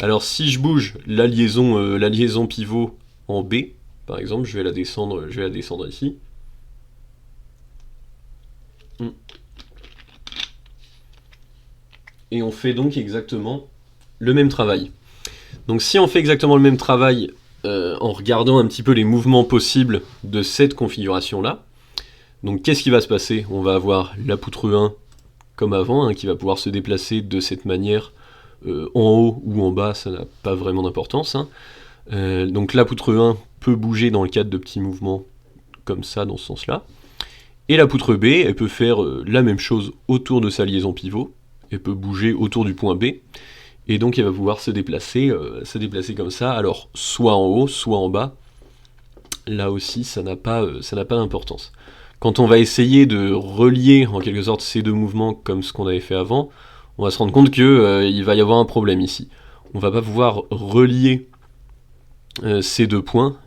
Alors, si je bouge la liaison pivot en B, par exemple, je vais la descendre ici. Et on fait donc exactement le même travail. Donc si on fait exactement le même travail en regardant un petit peu les mouvements possibles de cette configuration-là, donc qu'est-ce qui va se passer? On va avoir la poutre 1 comme avant, qui va pouvoir se déplacer de cette manière en haut ou en bas, ça n'a pas vraiment d'importance. Donc la poutre 1 peut bouger dans le cadre de petits mouvements comme ça, dans ce sens-là. Et la poutre B, elle peut faire la même chose autour de sa liaison pivot, elle peut bouger autour du point B, et donc elle va pouvoir se déplacer comme ça, alors soit en haut, soit en bas. Là aussi, ça n'a pas d'importance. Quand on va essayer de relier en quelque sorte ces deux mouvements comme ce qu'on avait fait avant, on va se rendre compte qu'il va y avoir un problème ici. On va pas pouvoir relier ces deux points.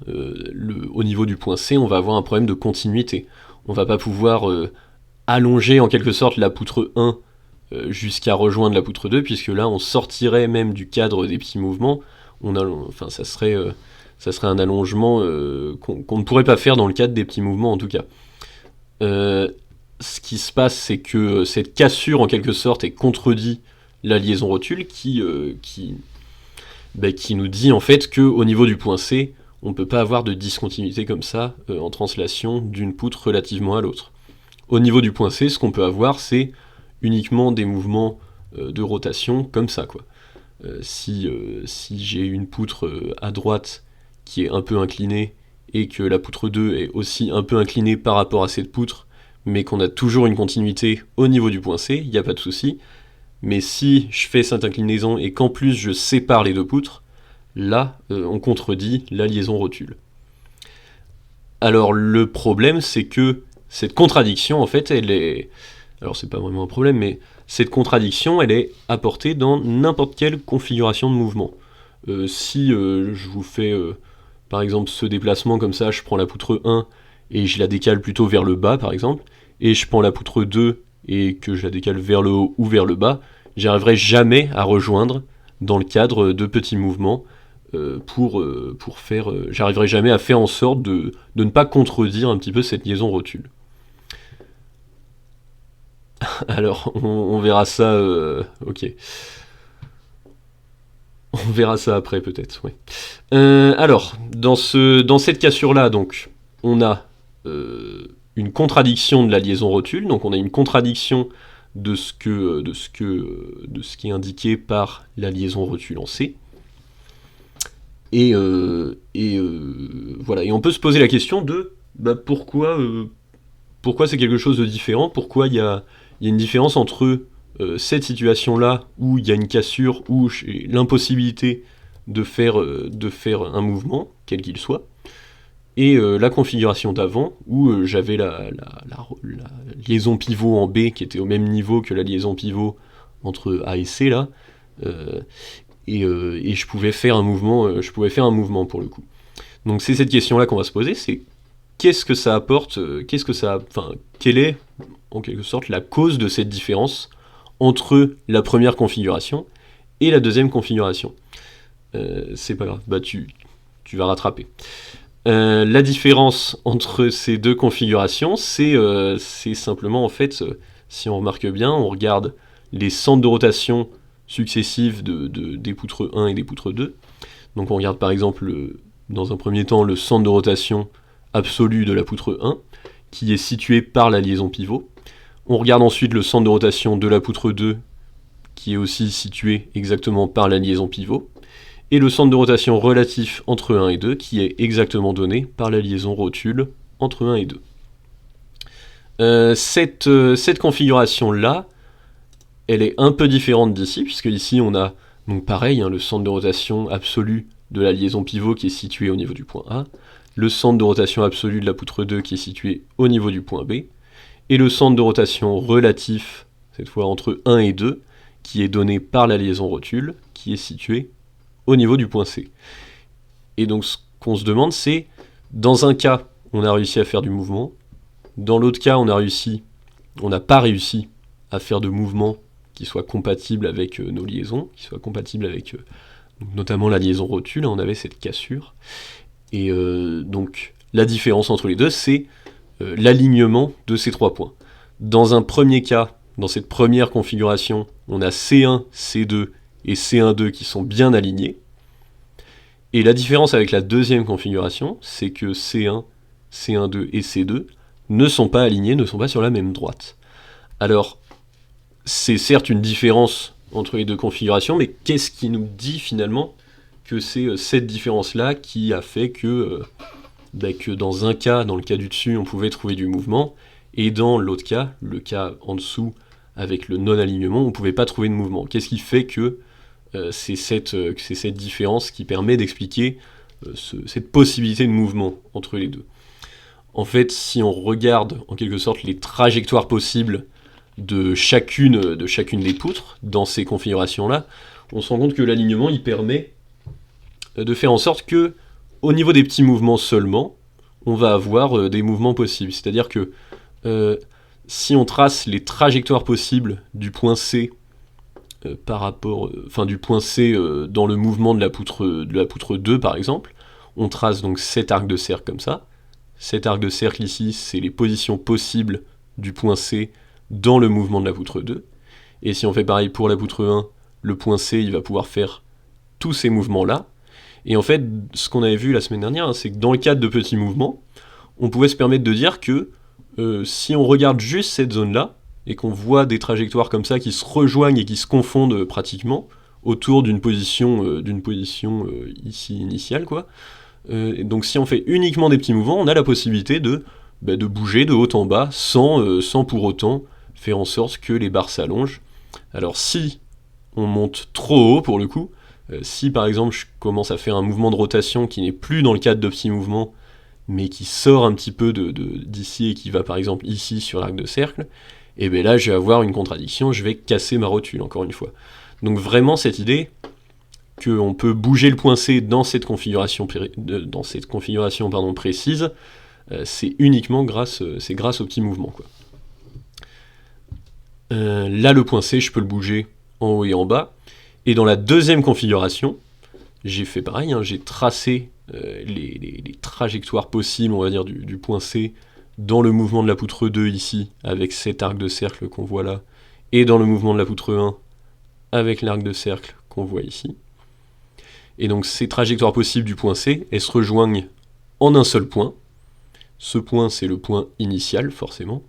Au niveau du point C, on va avoir un problème de continuité. On va pas pouvoir allonger en quelque sorte la poutre 1 jusqu'à rejoindre la poutre 2, puisque là on sortirait même du cadre des petits mouvements. Ça serait un allongement qu'on ne pourrait pas faire dans le cadre des petits mouvements en tout cas. Ce qui se passe, c'est que cette cassure en quelque sorte est contredit la liaison rotule qui nous dit en fait qu'au niveau du point C, on ne peut pas avoir de discontinuité comme ça en translation d'une poutre relativement à l'autre. Au niveau du point C, ce qu'on peut avoir, c'est uniquement des mouvements de rotation comme ça, quoi. Si j'ai une poutre à droite qui est un peu inclinée et que la poutre 2 est aussi un peu inclinée par rapport à cette poutre, mais qu'on a toujours une continuité au niveau du point C, il n'y a pas de souci. Mais si je fais cette inclinaison et qu'en plus je sépare les deux poutres, là, on contredit la liaison rotule. Alors le problème, c'est que cette contradiction, en fait, elle est... Alors c'est pas vraiment un problème, mais cette contradiction, elle est apportée dans n'importe quelle configuration de mouvement. Si je vous fais, par exemple, ce déplacement comme ça, je prends la poutre 1 et je la décale plutôt vers le bas, par exemple, et je prends la poutre 2 et que je la décale vers le haut ou vers le bas, j'arriverai jamais à rejoindre dans le cadre de petits mouvements pour faire... j'arriverai jamais à faire en sorte de ne pas contredire un petit peu cette liaison rotule. Alors, on verra ça... ok. On verra ça après peut-être, ouais. Alors, dans cette cassure-là, donc, on a une contradiction de la liaison rotule, donc on a une contradiction de ce qui est indiqué par la liaison rotule en C. Et voilà. Et on peut se poser la question de pourquoi c'est quelque chose de différent, pourquoi il y a une différence entre cette situation-là où il y a une cassure, où j'ai l'impossibilité de faire un mouvement, quel qu'il soit, et la configuration d'avant, où j'avais la liaison pivot en B qui était au même niveau que la liaison pivot entre A et C, là, et je pouvais faire un mouvement pour le coup. Donc c'est cette question-là qu'on va se poser, c'est qu'est-ce que ça apporte, quelle est en quelque sorte la cause de cette différence entre la première configuration et la deuxième configuration. C'est pas grave, tu vas rattraper. La différence entre ces deux configurations, c'est simplement en fait, si on remarque bien, on regarde les centres de rotation successifs des poutres 1 et des poutres 2. Donc on regarde par exemple, dans un premier temps, le centre de rotation absolu de la poutre 1, qui est situé par la liaison pivot. On regarde ensuite le centre de rotation de la poutre 2, qui est aussi situé exactement par la liaison pivot, et le centre de rotation relatif entre 1 et 2, qui est exactement donné par la liaison rotule entre 1 et 2. Cette configuration-là, elle est un peu différente d'ici, puisque ici on a, donc pareil, le centre de rotation absolu de la liaison pivot qui est situé au niveau du point A, le centre de rotation absolu de la poutre 2 qui est situé au niveau du point B, et le centre de rotation relatif, cette fois entre 1 et 2, qui est donné par la liaison rotule, qui est situé au niveau du point C. Et donc ce qu'on se demande, c'est, dans un cas, on a réussi à faire du mouvement, dans l'autre cas, on n'a pas réussi à faire de mouvement qui soit compatible avec nos liaisons, qui soit compatible avec notamment la liaison rotule, on avait cette cassure. Et donc la différence entre les deux, c'est l'alignement de ces 3 points. Dans un premier cas, dans cette première configuration, on a C1, C2 et C1,2 qui sont bien alignés. Et la différence avec la deuxième configuration, c'est que C1, C1,2 et C2 ne sont pas alignés, ne sont pas sur la même droite. Alors, c'est certes une différence entre les deux configurations, mais qu'est-ce qui nous dit finalement que c'est cette différence-là qui a fait que dans un cas, dans le cas du dessus, on pouvait trouver du mouvement, et dans l'autre cas, le cas en dessous, avec le non-alignement, on ne pouvait pas trouver de mouvement. Qu'est-ce qui fait que c'est cette différence qui permet d'expliquer cette possibilité de mouvement entre les deux? En fait, si on regarde en quelque sorte les trajectoires possibles de chacune des poutres dans ces configurations-là, on se rend compte que l'alignement, il permet de faire en sorte que, au niveau des petits mouvements seulement, on va avoir des mouvements possibles. C'est-à-dire que si on trace les trajectoires possibles du point C du point C dans le mouvement de la poutre 2 par exemple, on trace donc cet arc de cercle comme ça. Cet arc de cercle ici, c'est les positions possibles du point C dans le mouvement de la poutre 2. Et si on fait pareil pour la poutre 1, le point C, il va pouvoir faire tous ces mouvements-là. Et en fait, ce qu'on avait vu la semaine dernière, c'est que dans le cadre de petits mouvements, on pouvait se permettre de dire que si on regarde juste cette zone-là, et qu'on voit des trajectoires comme ça qui se rejoignent et qui se confondent pratiquement autour d'une position ici initiale, quoi. Donc si on fait uniquement des petits mouvements, on a la possibilité de bouger de haut en bas sans pour autant faire en sorte que les barres s'allongent. Alors si on monte trop haut pour le coup, si par exemple je commence à faire un mouvement de rotation qui n'est plus dans le cadre de petits mouvements, mais qui sort un petit peu d'ici et qui va par exemple ici sur l'arc de cercle, et bien là je vais avoir une contradiction, je vais casser ma rotule encore une fois. Donc vraiment cette idée qu'on peut bouger le point C dans cette configuration, précise, c'est uniquement grâce aux petits mouvements, quoi. Là le point C, je peux le bouger en haut et en bas, et dans la deuxième configuration, j'ai fait pareil, j'ai tracé les trajectoires possibles, on va dire, du point C dans le mouvement de la poutre 2 ici, avec cet arc de cercle qu'on voit là, et dans le mouvement de la poutre 1, avec l'arc de cercle qu'on voit ici. Et donc ces trajectoires possibles du point C, elles se rejoignent en un seul point. Ce point, c'est le point initial, forcément.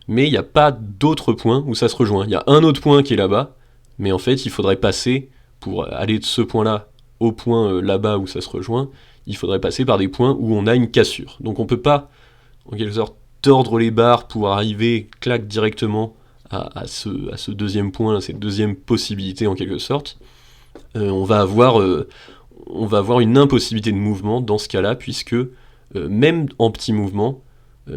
Mais il n'y a pas d'autre point où ça se rejoint. Il y a un autre point qui est là-bas, mais en fait, il faudrait passer, pour aller de ce point-là au point là-bas où ça se rejoint, il faudrait passer par des points où on a une cassure. Donc on ne peut pas, en quelque sorte, tordre les barres pour arriver, clac, directement à ce deuxième point, à cette deuxième possibilité, en quelque sorte. On va avoir une impossibilité de mouvement dans ce cas-là, puisque même en petit mouvement,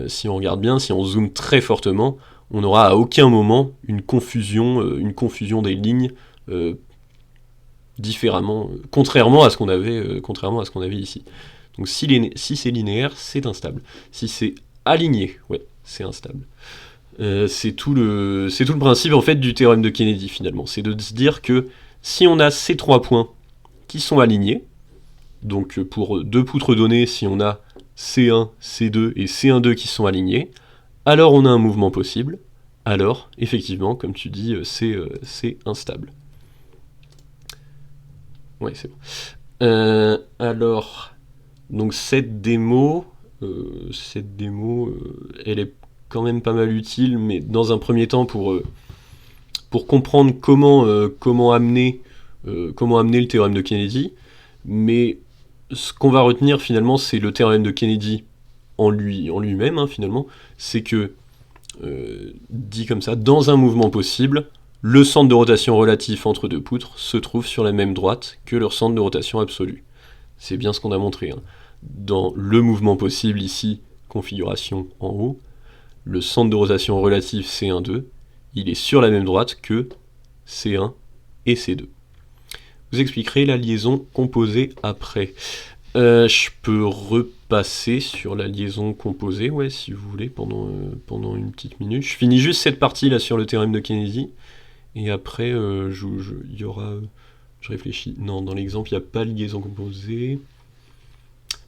si on regarde bien, si on zoome très fortement, on n'aura à aucun moment une confusion des lignes différemment, contrairement à ce qu'on avait ici. Donc si c'est linéaire, c'est instable. Si c'est aligné, ouais, c'est instable. C'est tout le principe en fait du théorème de Kennedy finalement. C'est de se dire que si on a ces trois points qui sont alignés, donc pour deux poutres données, si on a C1, C2 et C1,2 qui sont alignés, alors on a un mouvement possible, alors effectivement, comme tu dis, c'est instable. Ouais, c'est bon. Alors, donc cette démo, elle est quand même pas mal utile, mais dans un premier temps pour comprendre comment amener le théorème de Kennedy. Mais ce qu'on va retenir finalement, c'est le théorème de Kennedy en lui-même, hein, finalement. C'est que, dit comme ça, dans un mouvement possible, le centre de rotation relatif entre deux poutres se trouve sur la même droite que leur centre de rotation absolu. C'est bien ce qu'on a montré. Hein. Dans le mouvement possible, ici, configuration en haut, le centre de rotation relatif C1,2, il est sur la même droite que C1 et C2. Vous expliquerez la liaison composée après. Je peux repasser sur la liaison composée, ouais, si vous voulez, pendant une petite minute. Je finis juste cette partie là sur le théorème de Kennedy, et après, il y aura... je réfléchis. Non, dans l'exemple, il n'y a pas de liaison composée.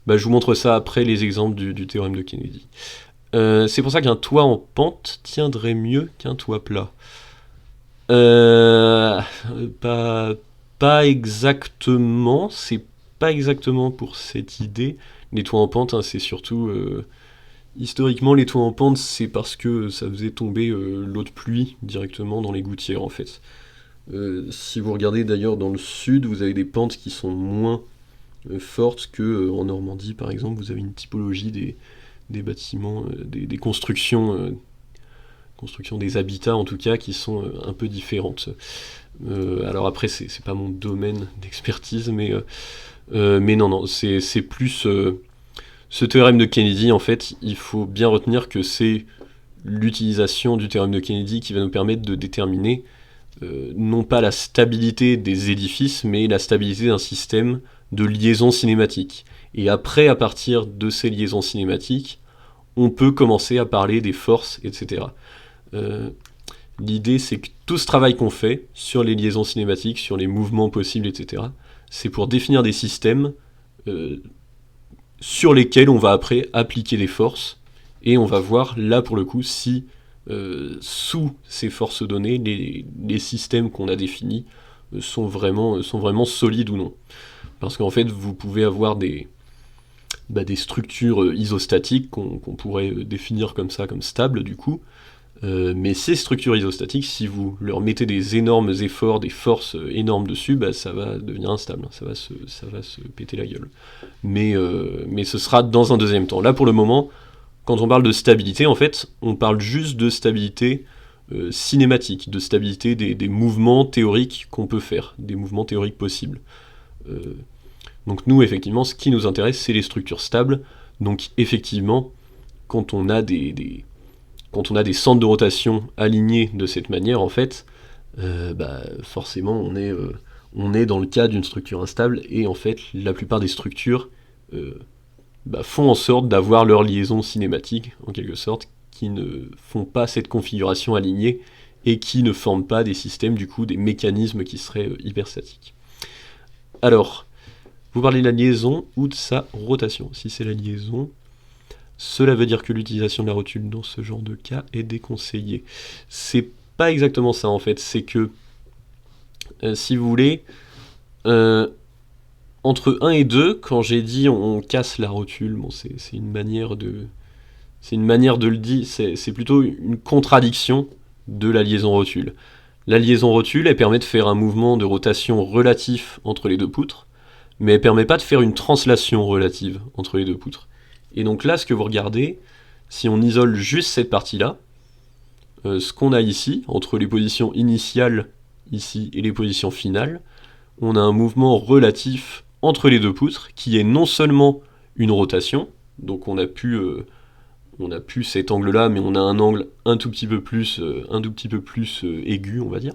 Bah, je vous montre ça après les exemples du théorème de Kennedy. C'est pour ça qu'un toit en pente tiendrait mieux qu'un toit plat. Pas exactement, c'est pas exactement pour cette idée. Les toits en pente, hein, c'est surtout... historiquement, les toits en pente, c'est parce que ça faisait tomber l'eau de pluie directement dans les gouttières, en fait. Si vous regardez d'ailleurs dans le sud, vous avez des pentes qui sont moins fortes qu'en Normandie, par exemple. Vous avez une typologie des bâtiments, des constructions des habitats en tout cas, qui sont un peu différentes. Alors après, c'est pas mon domaine d'expertise, mais non, c'est plus... ce théorème de Kennedy, en fait, il faut bien retenir que c'est l'utilisation du théorème de Kennedy qui va nous permettre de déterminer non pas la stabilité des édifices, mais la stabilité d'un système de liaison cinématique. Et après, à partir de ces liaisons cinématiques, on peut commencer à parler des forces, etc. L'idée, c'est que tout ce travail qu'on fait sur les liaisons cinématiques, sur les mouvements possibles, etc., c'est pour définir des systèmes sur lesquels on va après appliquer des forces, et on va voir, là pour le coup, si sous ces forces données, les systèmes qu'on a définis sont vraiment solides ou non. Parce qu'en fait, vous pouvez avoir des structures isostatiques qu'on pourrait définir comme ça, comme stables du coup, mais ces structures isostatiques, si vous leur mettez des énormes efforts, des forces énormes dessus, ça va devenir instable, ça va se péter la gueule. Mais ce sera dans un deuxième temps. Là, pour le moment, quand on parle de stabilité, en fait, on parle juste de stabilité cinématique, de stabilité des mouvements théoriques qu'on peut faire, des mouvements théoriques possibles. Donc nous, effectivement, ce qui nous intéresse, c'est les structures stables. Donc effectivement, quand on a des centres de rotation alignés de cette manière, en fait, forcément, on est dans le cas d'une structure instable, et en fait, la plupart des structures font en sorte d'avoir leur liaison cinématique, en quelque sorte, qui ne font pas cette configuration alignée, et qui ne forment pas des systèmes, du coup, des mécanismes qui seraient hyperstatiques. Alors, vous parlez de la liaison ou de sa rotation. Si c'est la liaison, cela veut dire que l'utilisation de la rotule dans ce genre de cas est déconseillée. C'est pas exactement ça en fait, c'est que, si vous voulez, entre 1 et 2, quand j'ai dit on casse la rotule, bon, c'est une manière de... C'est une manière de le dire, c'est plutôt une contradiction de la liaison rotule. La liaison rotule, elle permet de faire un mouvement de rotation relatif entre les deux poutres, mais elle permet pas de faire une translation relative entre les deux poutres. Et donc là, ce que vous regardez, si on isole juste cette partie-là, ce qu'on a ici, entre les positions initiales ici et les positions finales, on a un mouvement relatif entre les deux poutres qui est non seulement une rotation, donc on a pu cet angle-là, mais on a un angle un tout petit peu plus aigu, on va dire.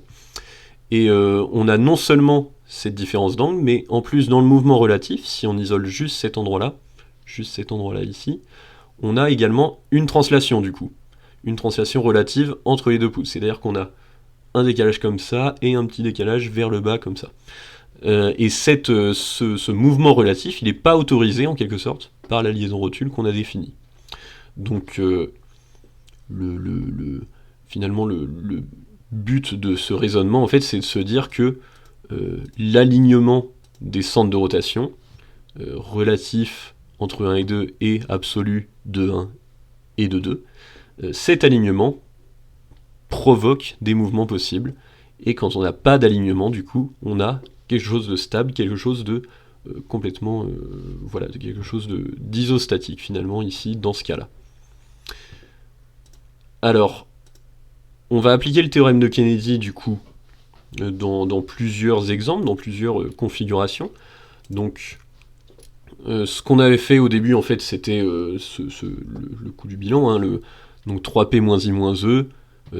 Et on a non seulement cette différence d'angle, mais en plus dans le mouvement relatif, si on isole juste cet endroit-là ici, on a également une translation du coup. Une translation relative entre les deux poutres. C'est-à-dire qu'on a un décalage comme ça et un petit décalage vers le bas comme ça. Et ce mouvement relatif, il n'est pas autorisé en quelque sorte par la liaison rotule qu'on a définie. Donc finalement le but de ce raisonnement en fait c'est de se dire que l'alignement des centres de rotation relatif entre 1 et 2 et absolu de 1 et de 2, cet alignement provoque des mouvements possibles, et quand on n'a pas d'alignement, du coup, on a quelque chose de stable, quelque chose de complètement, voilà, quelque chose d'isostatique finalement ici, dans ce cas-là. Alors, on va appliquer le théorème de Kennedy, du coup, dans plusieurs exemples, dans plusieurs configurations. Donc, ce qu'on avait fait au début, en fait, c'était le coup du bilan, hein, donc 3P moins I moins E,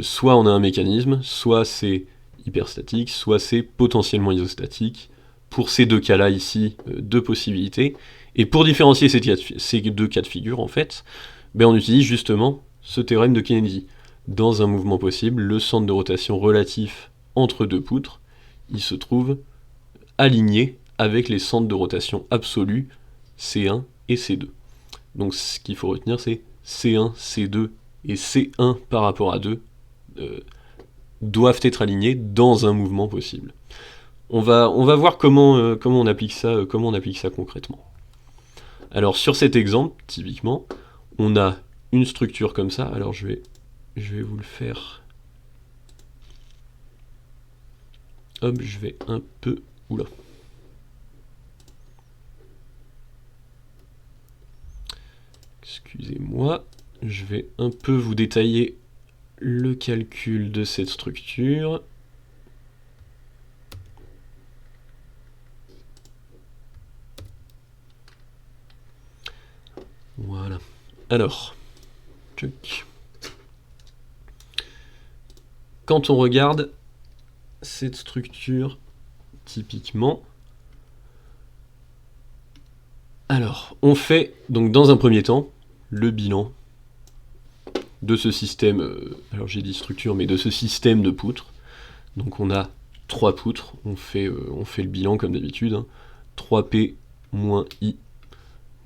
soit on a un mécanisme, soit c'est hyperstatique, soit c'est potentiellement isostatique. Pour ces deux cas-là ici, deux possibilités. Et pour différencier ces deux cas de figure, en fait, on utilise justement ce théorème de Kennedy. Dans un mouvement possible, le centre de rotation relatif entre deux poutres, il se trouve aligné avec les centres de rotation absolus C1 et C2. Donc ce qu'il faut retenir, c'est C1, C2 et C1 par rapport à 2 doivent être alignés dans un mouvement possible. On va voir comment on applique ça concrètement. Alors sur cet exemple, typiquement, on a une structure comme ça. Alors je vais vous le faire. Hop, je vais un peu... Oula. Excusez-moi, je vais un peu vous détailler le calcul de cette structure. Voilà. Alors, quand on regarde cette structure, typiquement, alors, on fait, donc dans un premier temps, le bilan de ce système, alors j'ai dit structure, mais de ce système de poutres. Donc on a 3 poutres, on fait le bilan comme d'habitude, hein. 3P moins I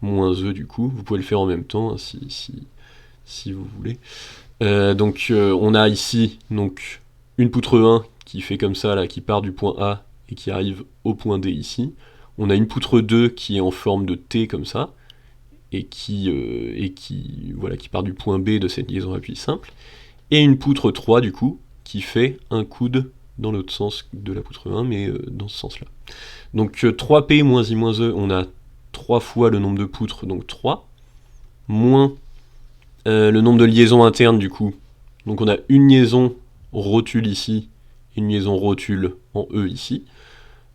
moins E du coup, vous pouvez le faire en même temps, hein, si vous voulez. Donc on a ici donc, une poutre 1 qui fait comme ça, là, qui part du point A et qui arrive au point D ici. On a une poutre 2 qui est en forme de T comme ça, et qui part du point B de cette liaison appui simple, et une poutre 3 du coup, qui fait un coude dans l'autre sens de la poutre 1, mais dans ce sens-là. Donc 3P moins I moins E, on a 3 fois le nombre de poutres, donc 3, moins le nombre de liaisons internes du coup. Donc on a une liaison rotule ici, et une liaison rotule en E ici.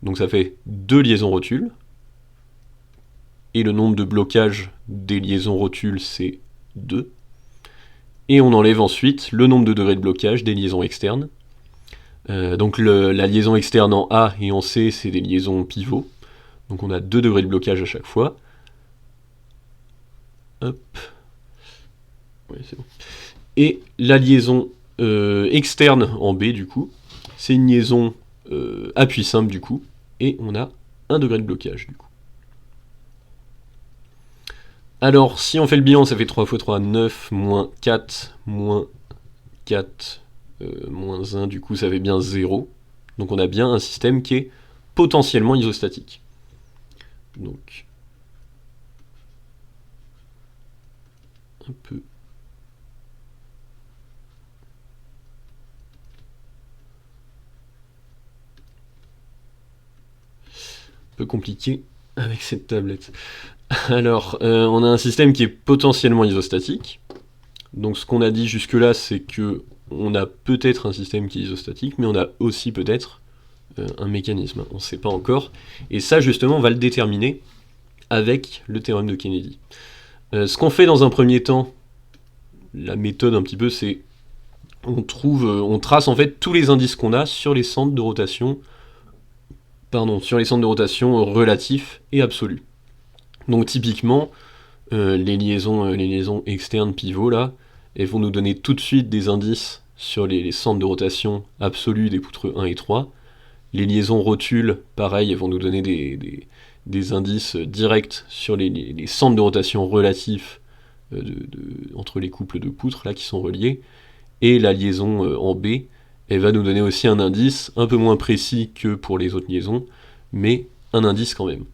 Donc ça fait 2 liaisons rotules. Et le nombre de blocages des liaisons rotules, c'est 2. Et on enlève ensuite le nombre de degrés de blocage des liaisons externes. Donc la liaison externe en A et en C, c'est des liaisons pivots. Donc on a 2 degrés de blocage à chaque fois. Hop. Ouais, c'est bon. Et la liaison externe en B, du coup, c'est une liaison appui simple, du coup. Et on a 1 degré de blocage, du coup. Alors, si on fait le bilan, ça fait 3 x 3, 9, moins 4, moins 4, moins 1, du coup ça fait bien 0. Donc on a bien un système qui est potentiellement isostatique. Donc, un peu... un peu compliqué avec cette tablette. Alors, on a un système qui est potentiellement isostatique. Donc ce qu'on a dit jusque-là, c'est que on a peut-être un système qui est isostatique, mais on a aussi peut-être un mécanisme, on ne sait pas encore. Et ça, justement, on va le déterminer avec le théorème de Kennedy. Ce qu'on fait dans un premier temps, la méthode un petit peu, c'est on trace en fait tous les indices qu'on a sur les centres de rotation, relatifs et absolus. Donc typiquement, les liaisons externes pivots là, elles vont nous donner tout de suite des indices sur les centres de rotation absolus des poutres 1 et 3. Les liaisons rotules, pareil, elles vont nous donner des indices directs sur les centres de rotation relatifs entre les couples de poutres là qui sont reliés. Et la liaison en B, elle va nous donner aussi un indice un peu moins précis que pour les autres liaisons, mais un indice quand même.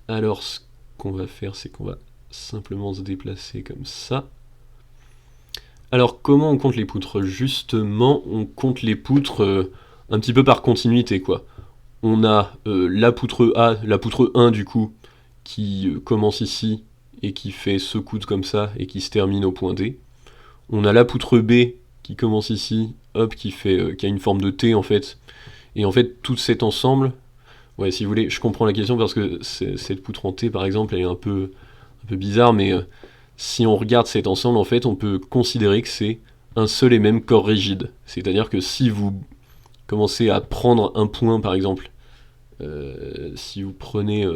Alors ce qu'on va faire, c'est qu'on va simplement se déplacer comme ça. Alors comment on compte les poutres? Justement, on compte les poutres un petit peu par continuité, quoi. On a la poutre A, la poutre 1 du coup, qui commence ici et qui fait ce coude comme ça et qui se termine au point D. On a la poutre B qui commence ici, hop, qui a une forme de T en fait. Et en fait, tout cet ensemble, ouais, si vous voulez, je comprends la question parce que cette poutre en T par exemple, elle est un peu bizarre, mais si on regarde cet ensemble, en fait, on peut considérer que c'est un seul et même corps rigide. C'est-à-dire que si vous commencez à prendre un point, par exemple, si vous prenez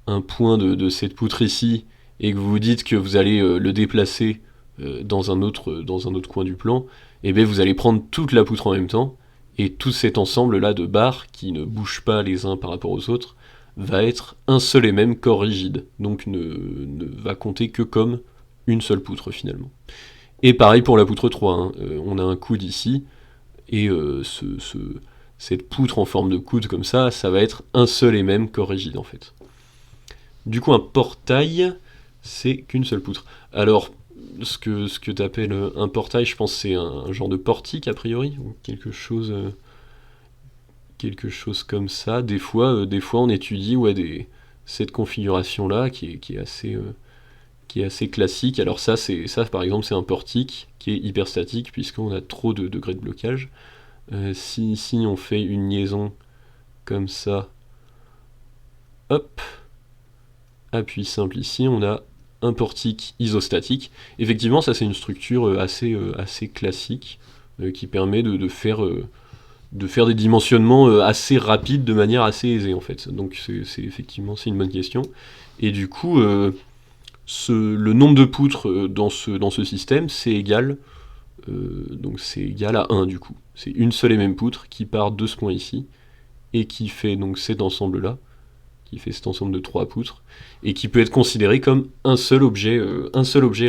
un point de cette poutre ici, et que vous vous dites que vous allez le déplacer dans un autre coin du plan, et bien vous allez prendre toute la poutre en même temps, et tout cet ensemble-là de barres, qui ne bougent pas les uns par rapport aux autres, va être un seul et même corps rigide, donc ne va compter que comme une seule poutre finalement. Et pareil pour la poutre 3, hein. On a un coude ici, et cette poutre en forme de coude comme ça va être un seul et même corps rigide en fait. Du coup un portail, c'est qu'une seule poutre. Alors, ce que tu appelles un portail, je pense que c'est un genre de portique a priori, ou quelque chose comme ça. Des fois on étudie cette configuration-là qui est assez classique. Alors ça par exemple, c'est un portique qui est hyperstatique puisqu'on a trop de degrés de blocage. Si ici on fait une liaison comme ça, hop, appui simple ici, on a un portique isostatique. Effectivement, ça c'est une structure assez classique qui permet de faire des dimensionnements assez rapides de manière assez aisée en fait. Donc c'est effectivement c'est une bonne question. Et du coup, le nombre de poutres dans ce système, c'est égal à 1 du coup. C'est une seule et même poutre qui part de ce point ici et qui fait donc cet ensemble-là, qui fait cet ensemble de 3 poutres, et qui peut être considéré comme un seul objet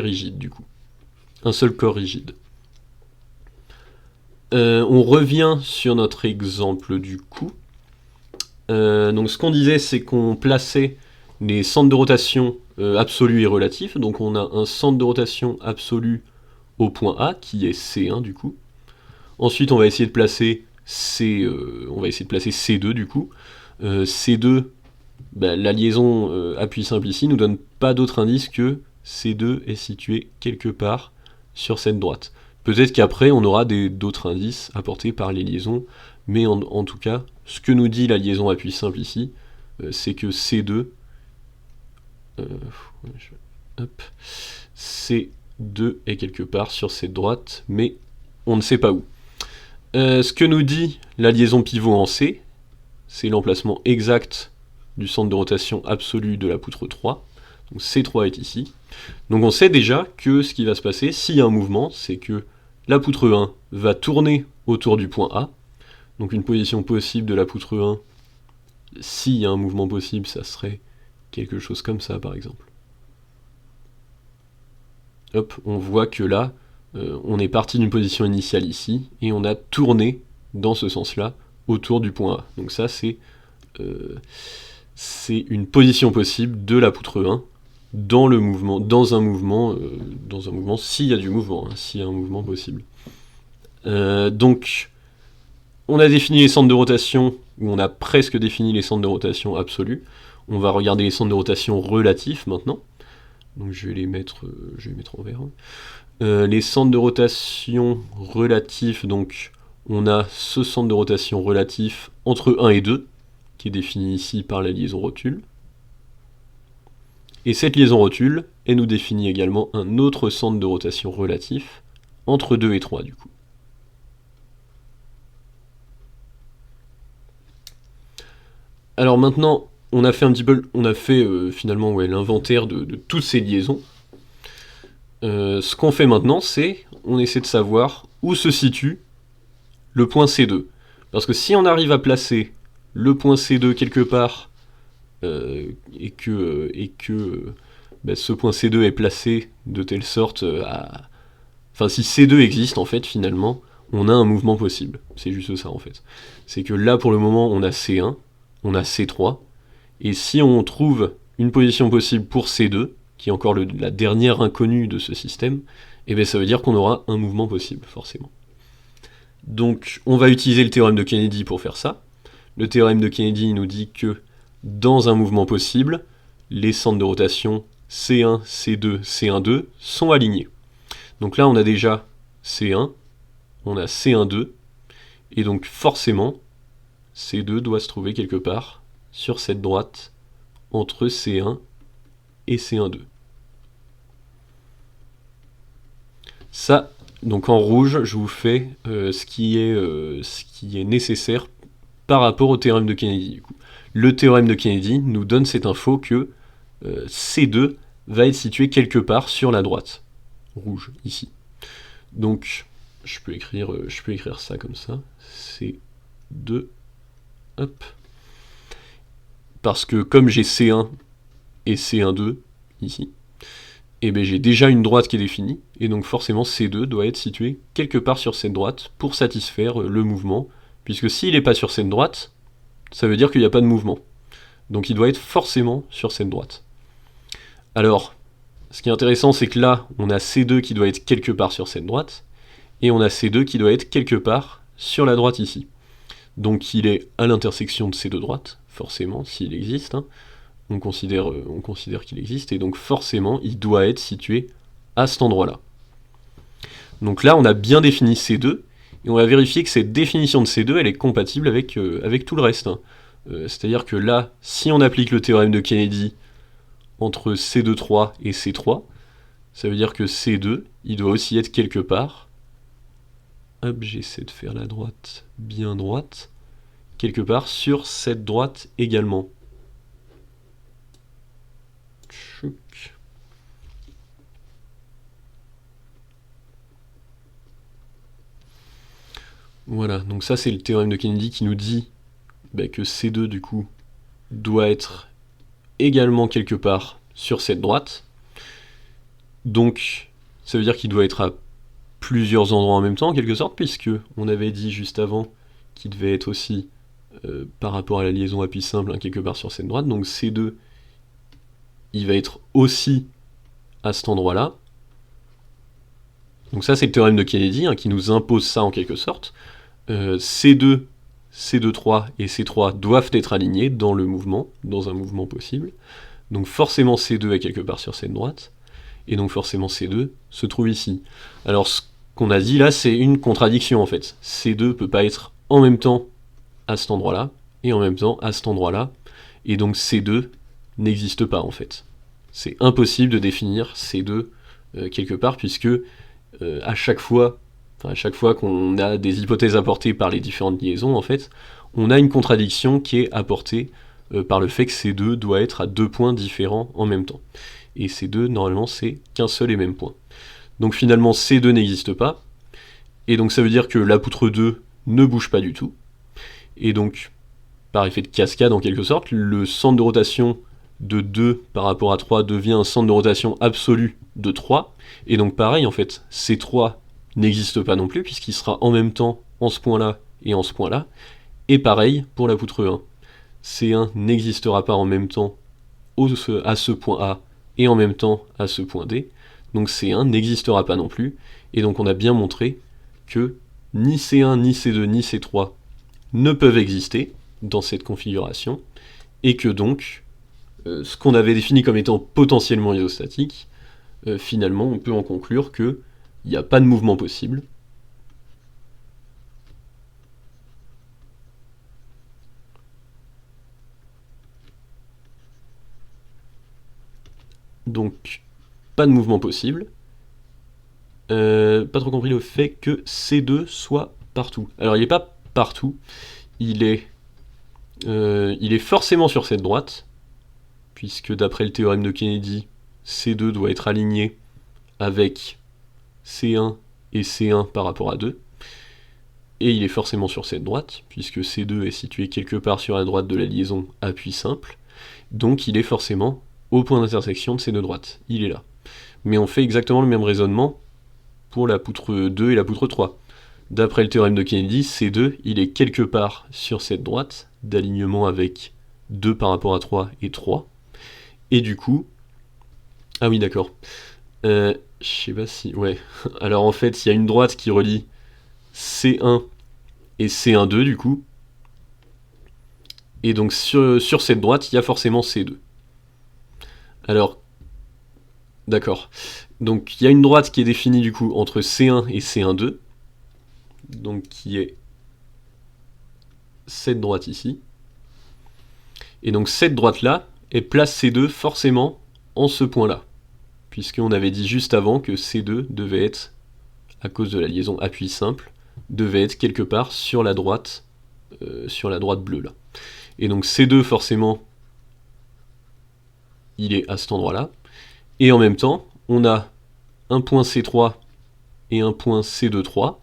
rigide du coup. Un seul corps rigide. On revient sur notre exemple du coup. Donc ce qu'on disait, c'est qu'on plaçait les centres de rotation absolus et relatifs. Donc on a un centre de rotation absolu au point A, qui est C1 du coup. Ensuite, on va essayer de placer C2 du coup. C2, la liaison appui simple ici nous donne pas d'autre indice que C2 est situé quelque part sur cette droite. Peut-être qu'après, on aura d'autres indices apportés par les liaisons, mais en tout cas, ce que nous dit la liaison appui simple ici, c'est que C2, C2 est quelque part sur cette droite, mais on ne sait pas où. Ce que nous dit la liaison pivot en C, c'est l'emplacement exact du centre de rotation absolu de la poutre 3. Donc C3 est ici. Donc on sait déjà que ce qui va se passer, s'il y a un mouvement, c'est que la poutre 1 va tourner autour du point A. Donc une position possible de la poutre 1, s'il y a un mouvement possible, ça serait quelque chose comme ça par exemple. Hop, on voit que là, on est parti d'une position initiale ici, et on a tourné dans ce sens-là autour du point A. Donc ça, c'est c'est une position possible de la poutre 1 dans le mouvement, dans un mouvement s'il y a du mouvement, hein, s'il y a un mouvement possible. Donc, on a défini les centres de rotation, ou on a presque défini les centres de rotation absolus. On va regarder les centres de rotation relatifs maintenant. Donc je vais les mettre en vert. Les centres de rotation relatifs, donc on a ce centre de rotation relatif entre 1 et 2, qui est défini ici par la liaison rotule. Et cette liaison rotule, elle nous définit également un autre centre de rotation relatif entre 2 et 3 du coup. Alors maintenant, on a fait finalement l'inventaire de toutes ces liaisons. Ce qu'on fait maintenant, c'est on essaie de savoir où se situe le point C2. Parce que si on arrive à placer le point C2 quelque part, et que ce point C2 est placé de telle sorte à... Enfin, si C2 existe, en fait, finalement, on a un mouvement possible. C'est juste ça, en fait. C'est que là, pour le moment, on a C1, on a C3, et si on trouve une position possible pour C2, qui est encore la dernière inconnue de ce système, et bien ça veut dire qu'on aura un mouvement possible, forcément. Donc, on va utiliser le théorème de Kennedy pour faire ça. Le théorème de Kennedy nous dit que dans un mouvement possible, les centres de rotation C1, C2, C1,2 sont alignés. Donc là, on a déjà C1, on a C1,2, et donc forcément, C2 doit se trouver quelque part sur cette droite entre C1 et C1,2. Ça, donc en rouge, je vous fais ce qui est nécessaire par rapport au théorème de Kennedy. Du coup. Le théorème de Kennedy nous donne cette info que C2 va être situé quelque part sur la droite, rouge, ici. Donc, je peux écrire ça comme ça, C2, hop. Parce que comme j'ai C1 et C1,2, ici, et bien j'ai déjà une droite qui est définie, et donc forcément C2 doit être situé quelque part sur cette droite pour satisfaire le mouvement, puisque s'il n'est pas sur cette droite, ça veut dire qu'il n'y a pas de mouvement. Donc il doit être forcément sur cette droite. Alors, ce qui est intéressant, c'est que là, on a C2 qui doit être quelque part sur cette droite, et on a C2 qui doit être quelque part sur la droite ici. Donc il est à l'intersection de ces deux droites, forcément, s'il existe, hein. On considère qu'il existe, et donc forcément, il doit être situé à cet endroit-là. Donc là, on a bien défini C2, et on va vérifier que cette définition de C2, elle est compatible avec tout le reste. Hein. C'est-à-dire que là, si on applique le théorème de Kennedy entre C2,3 et C3, ça veut dire que C2, il doit aussi être quelque part. Hop, j'essaie de faire la droite bien droite. Quelque part sur cette droite également. Tchouk. Voilà, donc ça c'est le théorème de Kennedy qui nous dit que C2 du coup doit être également quelque part sur cette droite. Donc ça veut dire qu'il doit être à plusieurs endroits en même temps en quelque sorte, puisque on avait dit juste avant qu'il devait être aussi par rapport à la liaison appui simple quelque part sur cette droite. Donc C2 il va être aussi à cet endroit-là. Donc ça c'est le théorème de Kennedy qui nous impose ça en quelque sorte. C2, C2,3 et C3 doivent être alignés dans le mouvement, dans un mouvement possible. Donc forcément C2 est quelque part sur cette droite, et donc forcément C2 se trouve ici. Alors ce qu'on a dit là, c'est une contradiction en fait. C2 peut pas être en même temps à cet endroit-là, et en même temps à cet endroit-là, et donc C2 n'existe pas en fait. C'est impossible de définir C2 quelque part, puisque à chaque fois qu'on a des hypothèses apportées par les différentes liaisons, en fait, on a une contradiction qui est apportée par le fait que C2 doit être à deux points différents en même temps. Et C2, normalement, c'est qu'un seul et même point. Donc finalement, C2 n'existe pas, et donc ça veut dire que la poutre 2 ne bouge pas du tout, et donc, par effet de cascade en quelque sorte, le centre de rotation de 2 par rapport à 3 devient un centre de rotation absolu de 3, et donc pareil, en fait, C3 n'existe pas non plus, puisqu'il sera en même temps en ce point-là et en ce point-là, et pareil pour la poutre 1. C1 n'existera pas en même temps à ce point A et en même temps à ce point D, donc C1 n'existera pas non plus, et donc on a bien montré que ni C1, ni C2, ni C3 ne peuvent exister dans cette configuration, et que donc ce qu'on avait défini comme étant potentiellement isostatique, finalement on peut en conclure qu'il n'y a pas de mouvement possible. Donc, pas de mouvement possible. Pas trop compris le fait que C2 soit partout. Alors, il n'est pas partout, il est forcément sur cette droite, puisque d'après le théorème de Kennedy, C2 doit être aligné avec C1 et C1 par rapport à 2. Et il est forcément sur cette droite, puisque C2 est situé quelque part sur la droite de la liaison appui simple. Donc il est forcément au point d'intersection de ces deux droites. Il est là. Mais on fait exactement le même raisonnement pour la poutre 2 et la poutre 3. D'après le théorème de Kennedy, C2, il est quelque part sur cette droite, d'alignement avec 2 par rapport à 3 et 3. Et du coup... Ah oui, d'accord. Je sais pas si... Ouais. Alors en fait, il y a une droite qui relie C1 et C1,2 du coup. Et donc sur cette droite, il y a forcément C2. Alors, d'accord. Donc il y a une droite qui est définie du coup entre C1 et C1,2. Donc qui est cette droite ici. Et donc cette droite-là, elle place C2 forcément en ce point-là. Puisqu'on avait dit juste avant que C2 devait être, à cause de la liaison appui simple, devait être quelque part sur la droite bleue là. Et donc C2 forcément, il est à cet endroit-là. Et en même temps, on a un point C3 et un point C2,3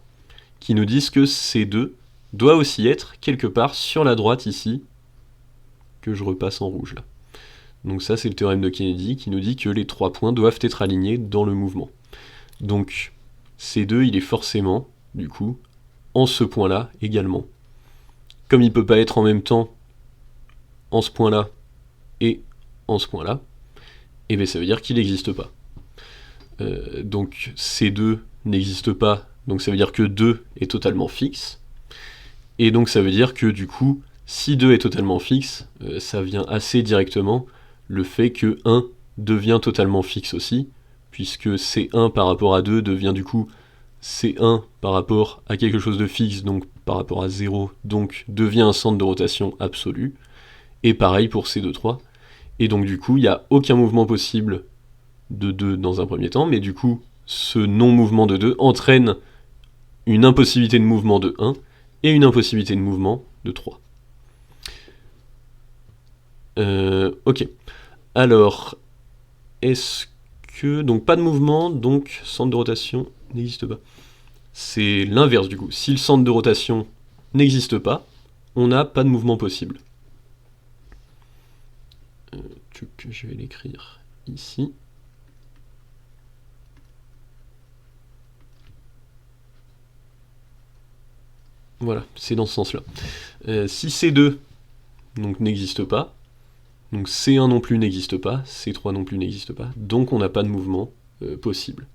qui nous disent que C2 doit aussi être quelque part sur la droite ici, que je repasse en rouge là. Donc ça c'est le théorème de Kennedy qui nous dit que les 3 points doivent être alignés dans le mouvement. Donc C2 il est forcément, du coup, en ce point-là également. Comme il ne peut pas être en même temps en ce point-là et en ce point-là, et bien ça veut dire qu'il n'existe pas. Donc C2 n'existe pas, donc ça veut dire que 2 est totalement fixe, et donc ça veut dire que du coup, si 2 est totalement fixe, ça vient assez directement le fait que 1 devient totalement fixe aussi, puisque C1 par rapport à 2 devient du coup C1 par rapport à quelque chose de fixe, donc par rapport à 0, donc devient un centre de rotation absolu, et pareil pour C2,3, et donc du coup il n'y a aucun mouvement possible de 2 dans un premier temps, mais du coup ce non-mouvement de 2 entraîne une impossibilité de mouvement de 1 et une impossibilité de mouvement de 3. Ok. Alors, est-ce que... Donc pas de mouvement, donc centre de rotation n'existe pas. C'est l'inverse du coup. Si le centre de rotation n'existe pas, on n'a pas de mouvement possible. Je vais l'écrire ici. Voilà, c'est dans ce sens-là. Si C2 donc n'existe pas, donc C1 non plus n'existe pas, C3 non plus n'existe pas, donc on n'a pas de mouvement possible.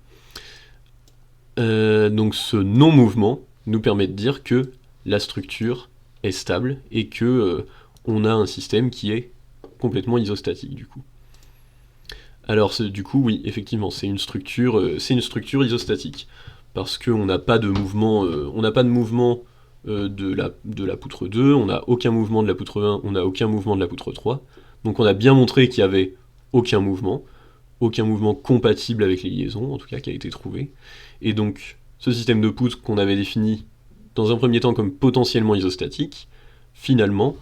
Donc ce non-mouvement nous permet de dire que la structure est stable et que on a un système qui est complètement isostatique du coup. Alors du coup oui, effectivement, c'est une structure isostatique parce qu'on n'a pas de mouvement, de la poutre 2, on n'a aucun mouvement de la poutre 1, on n'a aucun mouvement de la poutre 3. Donc on a bien montré qu'il n'y avait aucun mouvement compatible avec les liaisons, en tout cas qui a été trouvé. Et donc ce système de poutres qu'on avait défini dans un premier temps comme potentiellement isostatique, finalement,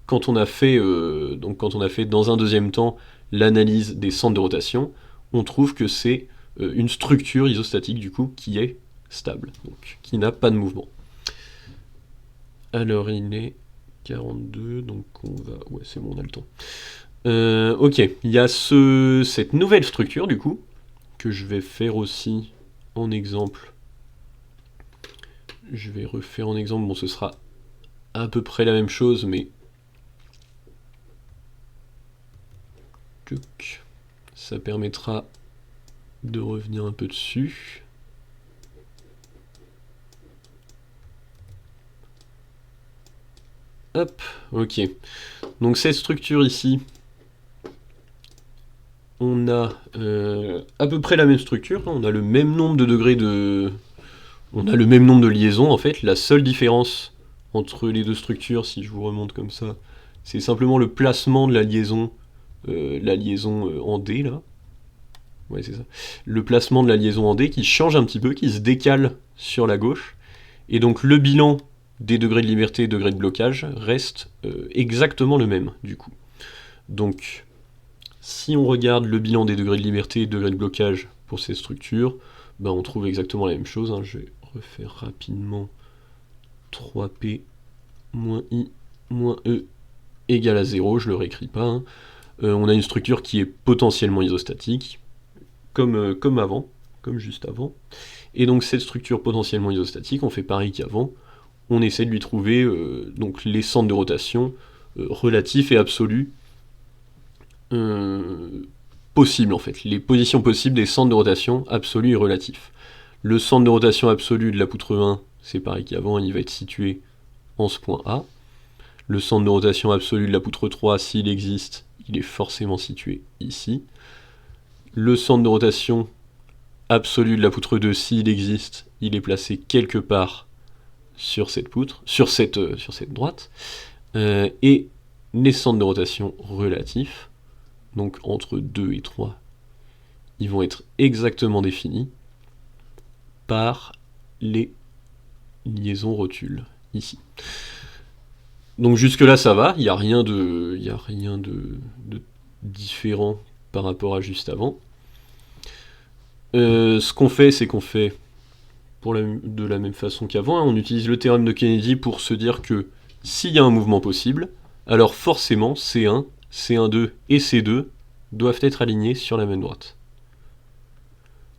quand on a fait dans un deuxième temps l'analyse des centres de rotation, on trouve que c'est une structure isostatique du coup qui est stable, donc qui n'a pas de mouvement. Alors il est 42, donc on va... Ouais, c'est bon, on a le temps. Ok, il y a cette nouvelle structure du coup, que je vais faire aussi en exemple. Je vais refaire en exemple, bon ce sera à peu près la même chose, mais Tchouk. Ça permettra de revenir un peu dessus. Hop, ok. Donc cette structure ici, on a à peu près la même structure, hein. On a le même nombre de degrés de... On a le même nombre de liaisons en fait. La seule différence entre les deux structures, si je vous remonte comme ça, c'est simplement le placement de la liaison en D là. Ouais, c'est ça. Le placement de la liaison en D qui change un petit peu, qui se décale sur la gauche. Et donc le bilan des degrés de liberté et degrés de blocage reste exactement le même, du coup. Donc, si on regarde le bilan des degrés de liberté et degrés de blocage pour ces structures, ben on trouve exactement la même chose, hein. Je vais refaire rapidement 3P moins I moins E égale à 0, je le réécris pas, hein. On a une structure qui est potentiellement isostatique, comme avant, comme juste avant. Et donc cette structure potentiellement isostatique, on fait pareil qu'avant, on essaie de lui trouver donc les centres de rotation relatifs et absolus possibles en fait, les positions possibles des centres de rotation absolus et relatifs. Le centre de rotation absolu de la poutre 1, c'est pareil qu'avant, il va être situé en ce point A. Le centre de rotation absolu de la poutre 3, s'il existe, il est forcément situé ici. Le centre de rotation absolu de la poutre 2, s'il existe, il est placé quelque part sur cette poutre, sur cette droite. Et les centres de rotation relatifs, donc entre 2 et 3, ils vont être exactement définis par les liaisons rotules, ici. Donc jusque là ça va, il n'y a rien de différent par rapport à juste avant. Ce qu'on fait, c'est qu'on fait de la même façon qu'avant, hein. On utilise le théorème de Kennedy pour se dire que s'il y a un mouvement possible, alors forcément C1, C1,2 et C2 doivent être alignés sur la même droite.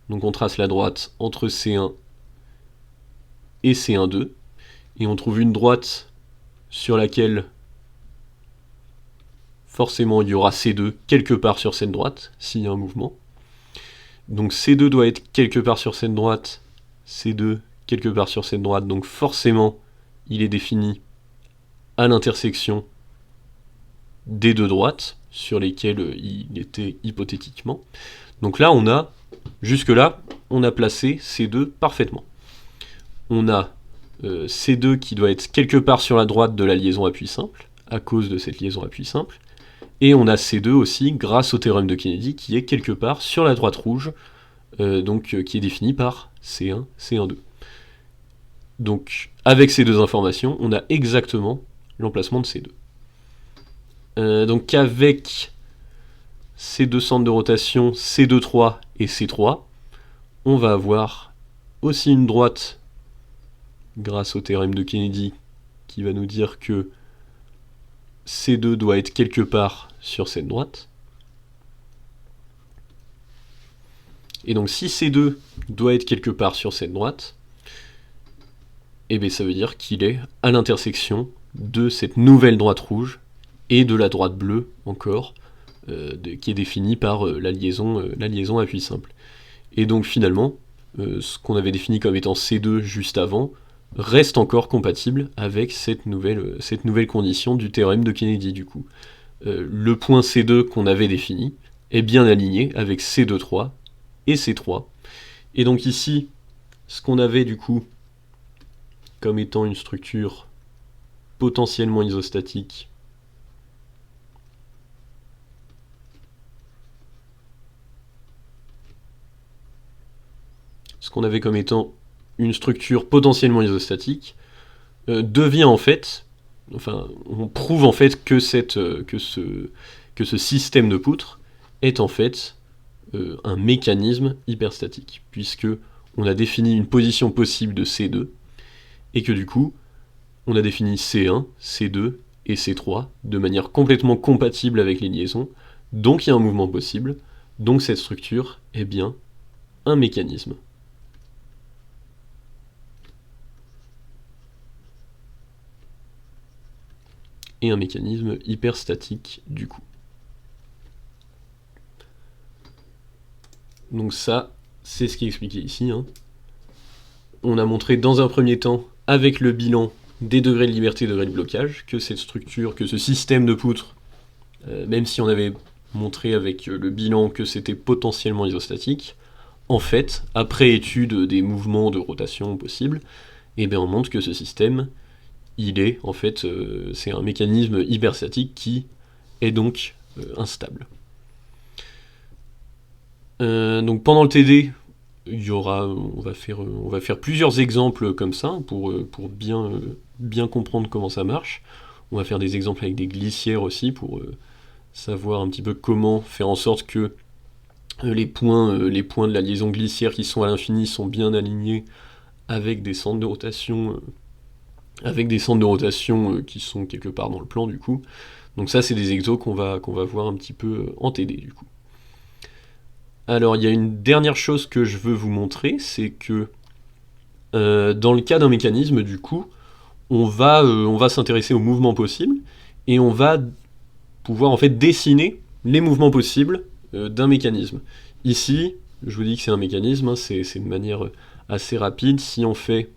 Donc on trace la droite entre C1 et C1,2, et on trouve une droite sur laquelle forcément il y aura C2 quelque part sur cette droite, s'il y a un mouvement. Donc C2 doit être quelque part sur cette droite, C2 quelque part sur cette droite, donc forcément il est défini à l'intersection des deux droites sur lesquelles il était hypothétiquement. Donc là jusque-là, on a placé C2 parfaitement. On a C2 qui doit être quelque part sur la droite de la liaison appui simple, à cause de cette liaison appui simple, et on a C2 aussi, grâce au théorème de Kennedy, qui est quelque part sur la droite rouge, qui est défini par C1, C1,2. Donc, avec ces deux informations, on a exactement l'emplacement de C2. Donc, avec ces deux centres de rotation, C2,3 et C3, on va avoir aussi une droite, grâce au théorème de Kennedy, qui va nous dire que C2 doit être quelque part sur cette droite. Et donc si C2 doit être quelque part sur cette droite, et bien ça veut dire qu'il est à l'intersection de cette nouvelle droite rouge et de la droite bleue encore, qui est définie par la liaison appui simple. Et donc finalement, ce qu'on avait défini comme étant C2 juste avant reste encore compatible avec cette nouvelle condition du théorème de Kennedy du coup. Le point C2 qu'on avait défini est bien aligné avec C2,3 et C3. Et donc ici, ce qu'on avait du coup comme étant une structure potentiellement isostatique, ce qu'on avait comme étant une structure potentiellement isostatique, devient en fait, enfin, on prouve en fait que ce système de poutres est en fait un mécanisme hyperstatique, puisque on a défini une position possible de C2, et que du coup, on a défini C1, C2 et C3 de manière complètement compatible avec les liaisons, donc il y a un mouvement possible, donc cette structure est bien un mécanisme. Et un mécanisme hyperstatique du coup. Donc ça, c'est ce qui est expliqué ici. On a montré dans un premier temps, avec le bilan des degrés de liberté et degrés de blocage, que cette structure, que ce système de poutres, même si on avait montré avec le bilan que c'était potentiellement isostatique, en fait, après étude des mouvements de rotation possibles, on montre que ce système, il est, en fait, c'est un mécanisme hyperstatique qui est donc instable. Donc pendant le TD, on va faire plusieurs exemples comme ça pour bien comprendre comment ça marche. On va faire des exemples avec des glissières aussi pour savoir un petit peu comment faire en sorte que les points de la liaison glissière qui sont à l'infini sont bien alignés avec des centres de rotation qui sont quelque part dans le plan du coup. Donc ça c'est des exos qu'on va voir un petit peu en TD du coup. Alors il y a une dernière chose que je veux vous montrer, c'est que dans le cas d'un mécanisme du coup, on va s'intéresser aux mouvements possibles et on va pouvoir en fait dessiner les mouvements possibles d'un mécanisme. Ici, je vous dis que c'est un mécanisme, c'est de manière assez rapide. Si on fait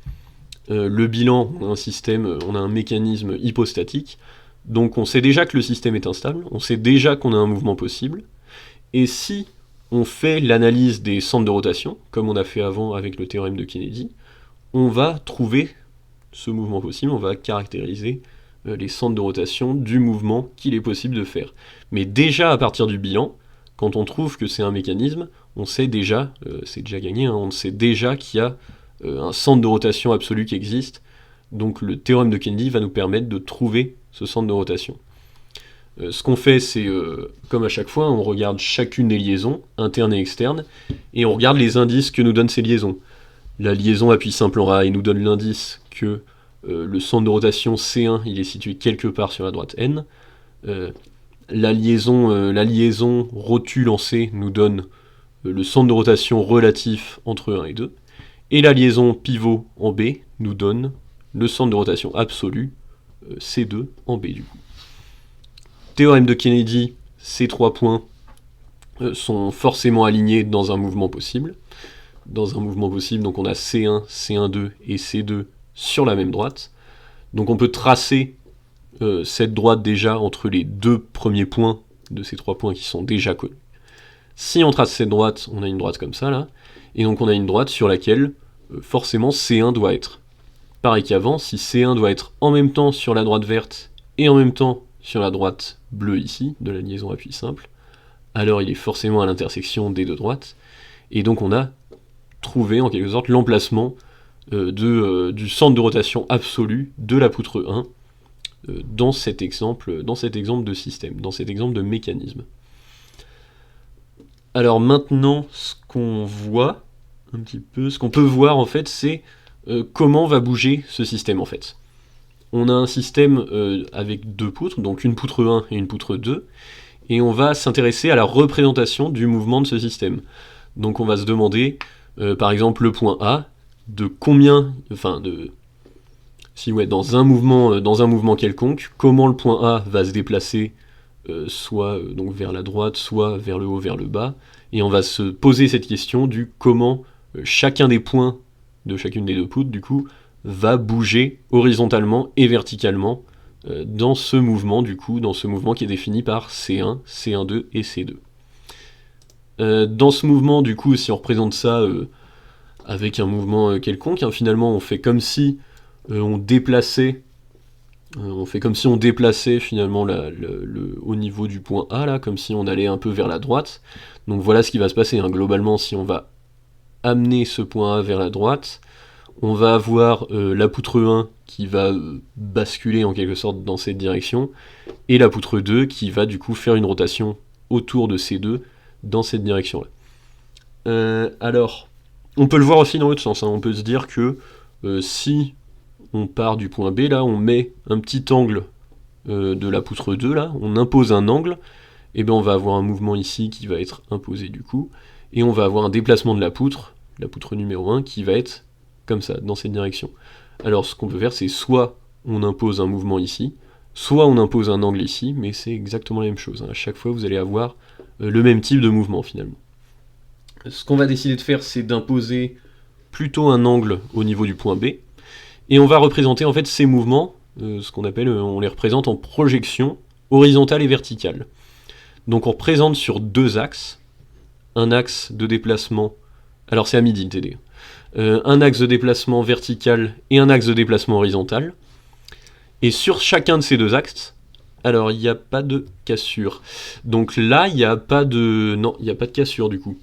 le bilan, on a un mécanisme hypostatique, donc on sait déjà que le système est instable, on sait déjà qu'on a un mouvement possible, et si on fait l'analyse des centres de rotation, comme on a fait avant avec le théorème de Kennedy, on va trouver ce mouvement possible, on va caractériser les centres de rotation du mouvement qu'il est possible de faire. Mais déjà à partir du bilan, quand on trouve que c'est un mécanisme, on sait déjà, c'est déjà gagné, on sait déjà qu'il y a un centre de rotation absolu qui existe, donc le théorème de Kennedy va nous permettre de trouver ce centre de rotation. Ce qu'on fait, c'est, comme à chaque fois, on regarde chacune des liaisons, internes et externes, et on regarde les indices que nous donnent ces liaisons. La liaison appui simple en A, il nous donne l'indice que le centre de rotation C1, il est situé quelque part sur la droite N. La liaison rotule en C nous donne le centre de rotation relatif entre 1 et 2. Et la liaison pivot en B nous donne le centre de rotation absolu C2 en B du coup. Théorème de Kennedy, ces trois points sont forcément alignés dans un mouvement possible. Dans un mouvement possible, donc on a C1, C1,2 et C2 sur la même droite. Donc on peut tracer cette droite déjà entre les deux premiers points de ces trois points qui sont déjà connus. Si on trace cette droite, on a une droite comme ça là, et donc on a une droite sur laquelle forcément C1 doit être. Pareil qu'avant, si C1 doit être en même temps sur la droite verte et en même temps sur la droite bleue ici, de la liaison appui simple, alors il est forcément à l'intersection des deux droites, et donc on a trouvé en quelque sorte l'emplacement du centre de rotation absolu de la poutre 1 dans cet exemple de système, dans cet exemple de mécanisme. Alors maintenant, ce qu'on voit un petit peu, ce qu'on peut voir en fait, c'est comment va bouger ce système en fait. On a un système avec deux poutres, donc une poutre 1 et une poutre 2, et on va s'intéresser à la représentation du mouvement de ce système. Donc on va se demander, par exemple le point A, de combien, dans un mouvement quelconque, comment le point A va se déplacer, soit donc vers la droite, soit vers le haut, vers le bas, et on va se poser cette question du comment chacun des points de chacune des deux poutres, du coup, va bouger horizontalement et verticalement dans ce mouvement qui est défini par C1, C1,2 et C2. Dans ce mouvement, du coup, si on représente ça avec un mouvement quelconque, finalement, on fait comme si on déplaçait finalement au niveau du point A, là, comme si on allait un peu vers la droite. Donc voilà ce qui va se passer. Globalement, si on va amener ce point A vers la droite, on va avoir la poutre 1 qui va basculer en quelque sorte dans cette direction, et la poutre 2 qui va du coup faire une rotation autour de ces deux dans cette direction-là. Alors, on peut le voir aussi dans l'autre sens, on peut se dire que si on part du point B, là, on met un petit angle de la poutre 2, là, on impose un angle, et bien on va avoir un mouvement ici qui va être imposé du coup, et on va avoir un déplacement de la poutre numéro 1, qui va être comme ça, dans cette direction. Alors ce qu'on peut faire, c'est soit on impose un mouvement ici, soit on impose un angle ici, mais c'est exactement la même chose. À chaque fois, vous allez avoir le même type de mouvement finalement. ce qu'on va décider de faire, c'est d'imposer plutôt un angle au niveau du point B, et on va représenter en fait ces mouvements, ce qu'on appelle, on les représente en projection horizontale et verticale. Donc on représente sur deux axes, un axe de déplacement, alors c'est à midi le TD, un axe de déplacement vertical et un axe de déplacement horizontal, et sur chacun de ces deux axes, alors il n'y a pas de cassure, donc là il n'y a pas de... non, il n'y a pas de cassure du coup.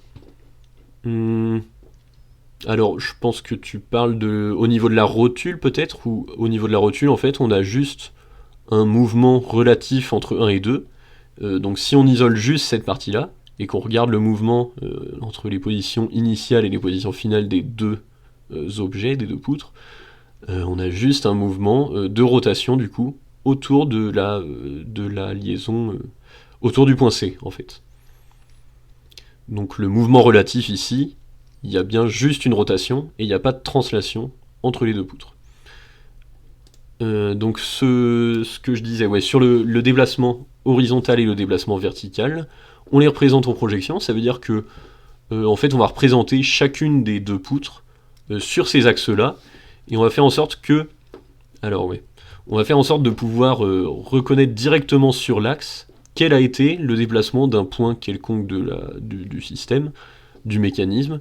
Alors, je pense que tu parles au niveau de la rotule peut-être, ou au niveau de la rotule, en fait, on a juste un mouvement relatif entre 1 et 2. Donc si on isole juste cette partie-là, et qu'on regarde le mouvement entre les positions initiales et les positions finales des deux objets, des deux poutres, on a juste un mouvement de rotation, du coup, autour de la liaison, autour du point C, en fait. Donc le mouvement relatif ici, il y a bien juste une rotation, et il n'y a pas de translation entre les deux poutres. Donc ce que je disais, ouais, sur le déplacement horizontal et le déplacement vertical, on les représente en projection, ça veut dire que en fait on va représenter chacune des deux poutres sur ces axes-là, et on va faire en sorte que... Alors ouais, on va faire en sorte de pouvoir reconnaître directement sur l'axe quel a été le déplacement d'un point quelconque du système, du mécanisme,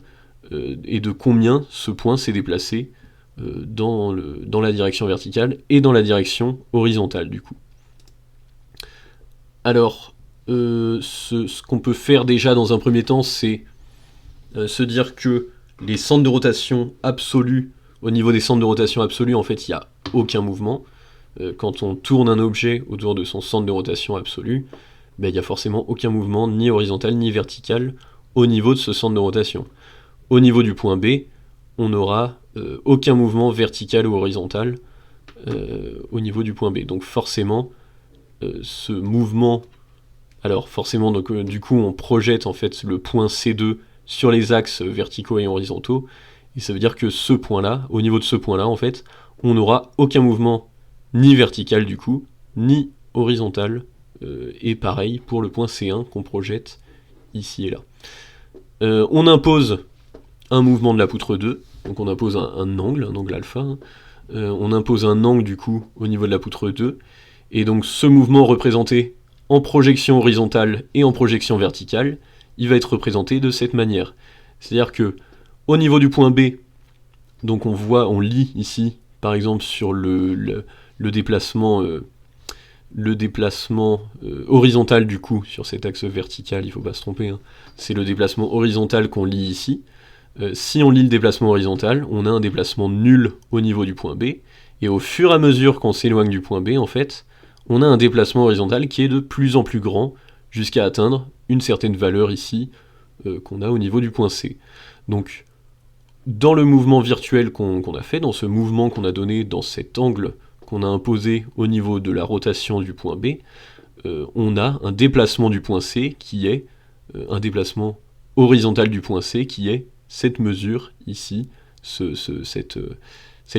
et de combien ce point s'est déplacé dans la direction verticale et dans la direction horizontale du coup. Alors, ce qu'on peut faire déjà dans un premier temps, c'est se dire que les centres de rotation absolus, au niveau des centres de rotation absolus, en fait, il n'y a aucun mouvement. Quand on tourne un objet autour de son centre de rotation absolu, ben, il n'y a forcément aucun mouvement, ni horizontal ni vertical, au niveau de ce centre de rotation. Au niveau du point B, on n'aura aucun mouvement vertical ou horizontal au niveau du point B. Donc forcément, ce mouvement... Alors forcément, donc, du coup, on projette en fait le point C2 sur les axes verticaux et horizontaux, et ça veut dire que ce point-là, au niveau de ce point-là, en fait, on n'aura aucun mouvement ni vertical du coup, ni horizontal, et pareil pour le point C1 qu'on projette ici et là. On impose un mouvement de la poutre 2, donc on impose un angle alpha, hein. On impose un angle du coup au niveau de la poutre 2, et donc ce mouvement représenté en projection horizontale et en projection verticale, il va être représenté de cette manière. C'est-à-dire que au niveau du point B, donc on lit ici, par exemple sur le déplacement, horizontal du coup, sur cet axe vertical, il ne faut pas se tromper, hein, c'est le déplacement horizontal qu'on lit ici. Si on lit le déplacement horizontal, on a un déplacement nul au niveau du point B, et au fur et à mesure qu'on s'éloigne du point B, en fait, on a un déplacement horizontal qui est de plus en plus grand, jusqu'à atteindre une certaine valeur ici, qu'on a au niveau du point C. Donc, dans le mouvement virtuel qu'on a fait, dans ce mouvement qu'on a donné dans cet angle qu'on a imposé au niveau de la rotation du point B, on a un déplacement du point C qui est un déplacement horizontal du point C qui est cette mesure ici, cette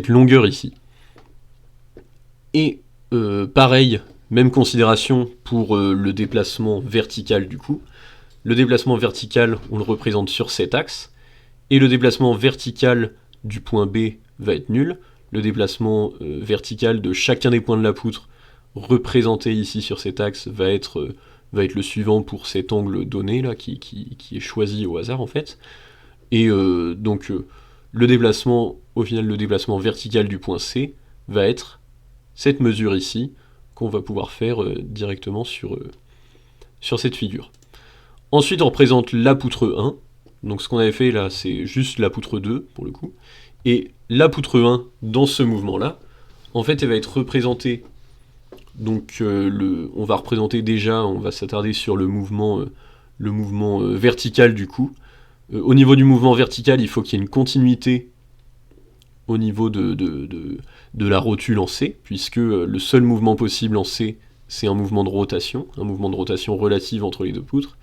longueur ici. Et pareil, même considération pour le déplacement vertical du coup. Le déplacement vertical, on le représente sur cet axe, et le déplacement vertical du point B va être nul. Le déplacement vertical de chacun des points de la poutre représenté ici sur cet axe va être le suivant pour cet angle donné là qui est choisi au hasard en fait. Et donc le déplacement, au final le déplacement vertical du point C va être cette mesure ici qu'on va pouvoir faire directement sur cette figure. Ensuite on représente la poutre 1, donc ce qu'on avait fait là c'est juste la poutre 2 pour le coup, et la poutre 1 dans ce mouvement là, en fait elle va être représentée, donc on va représenter déjà, on va s'attarder sur le mouvement vertical du coup. Au niveau du mouvement vertical, il faut qu'il y ait une continuité au niveau de la rotule en C, puisque le seul mouvement possible en C, c'est un mouvement de rotation relative entre les deux poutres,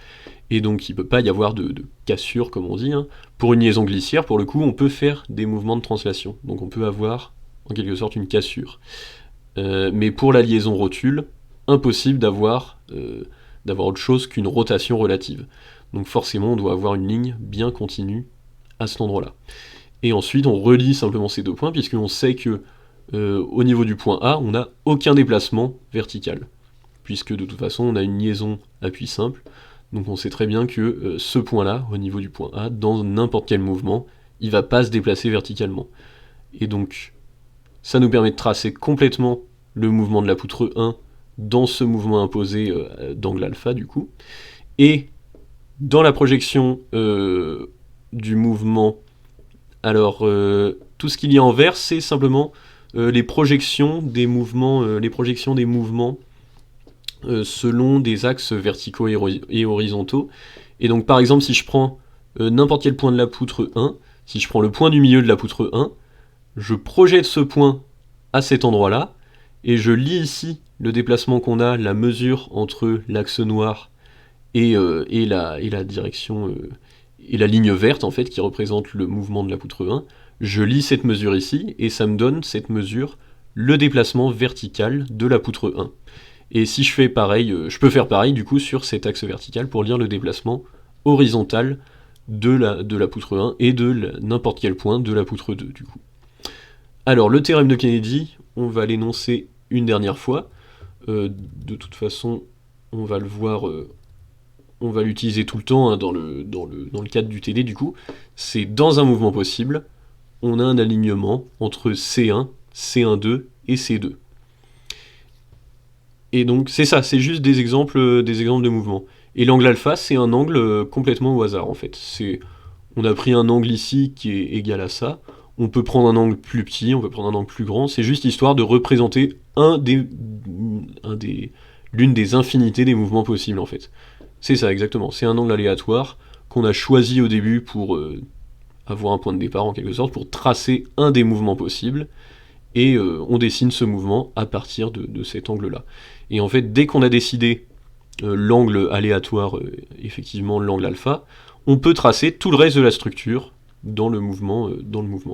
et donc il ne peut pas y avoir de cassure, comme on dit, hein. Pour une liaison glissière, pour le coup, on peut faire des mouvements de translation, donc on peut avoir en quelque sorte une cassure. Mais pour la liaison rotule, impossible d'avoir d'avoir autre chose qu'une rotation relative. Donc forcément, on doit avoir une ligne bien continue à cet endroit-là. Et ensuite, on relie simplement ces deux points, puisqu'on sait que au niveau du point A, on n'a aucun déplacement vertical, puisque de toute façon, on a une liaison à puits simple, donc on sait très bien que ce point-là, au niveau du point A, dans n'importe quel mouvement, il ne va pas se déplacer verticalement. Et donc, ça nous permet de tracer complètement le mouvement de la poutre 1 dans ce mouvement imposé d'angle alpha, du coup. Et dans la projection du mouvement, alors tout ce qu'il y a en vert, c'est simplement les projections des mouvements, selon des axes verticaux et horizontaux. Et donc par exemple, si je prends n'importe quel point de la poutre 1, si je prends le point du milieu de la poutre 1, je projette ce point à cet endroit-là, et je lis ici le déplacement qu'on a, la mesure entre l'axe noir et la direction, et la ligne verte en fait, qui représente le mouvement de la poutre 1, je lis cette mesure ici, et ça me donne cette mesure, le déplacement vertical de la poutre 1. Et si je fais pareil, je peux faire pareil du coup sur cet axe vertical pour lire le déplacement horizontal de la poutre 1 et de n'importe quel point de la poutre 2 du coup. Alors le théorème de Kennedy, on va l'énoncer une dernière fois. De toute façon, on va le voir, on va l'utiliser tout le temps hein, dans le cadre du TD du coup. C'est dans un mouvement possible, on a un alignement entre C1, C1,2 et C2. Et donc c'est ça, c'est juste des exemples de mouvements. Et l'angle alpha, c'est un angle complètement au hasard en fait. On a pris un angle ici qui est égal à ça. On peut prendre un angle plus petit, on peut prendre un angle plus grand. C'est juste histoire de représenter l'une des infinités des mouvements possibles en fait. C'est ça exactement. C'est un angle aléatoire qu'on a choisi au début pour avoir un point de départ en quelque sorte, pour tracer un des mouvements possibles. Et on dessine ce mouvement à partir de cet angle-là. Et en fait, dès qu'on a décidé l'angle aléatoire, effectivement l'angle alpha, on peut tracer tout le reste de la structure dans le mouvement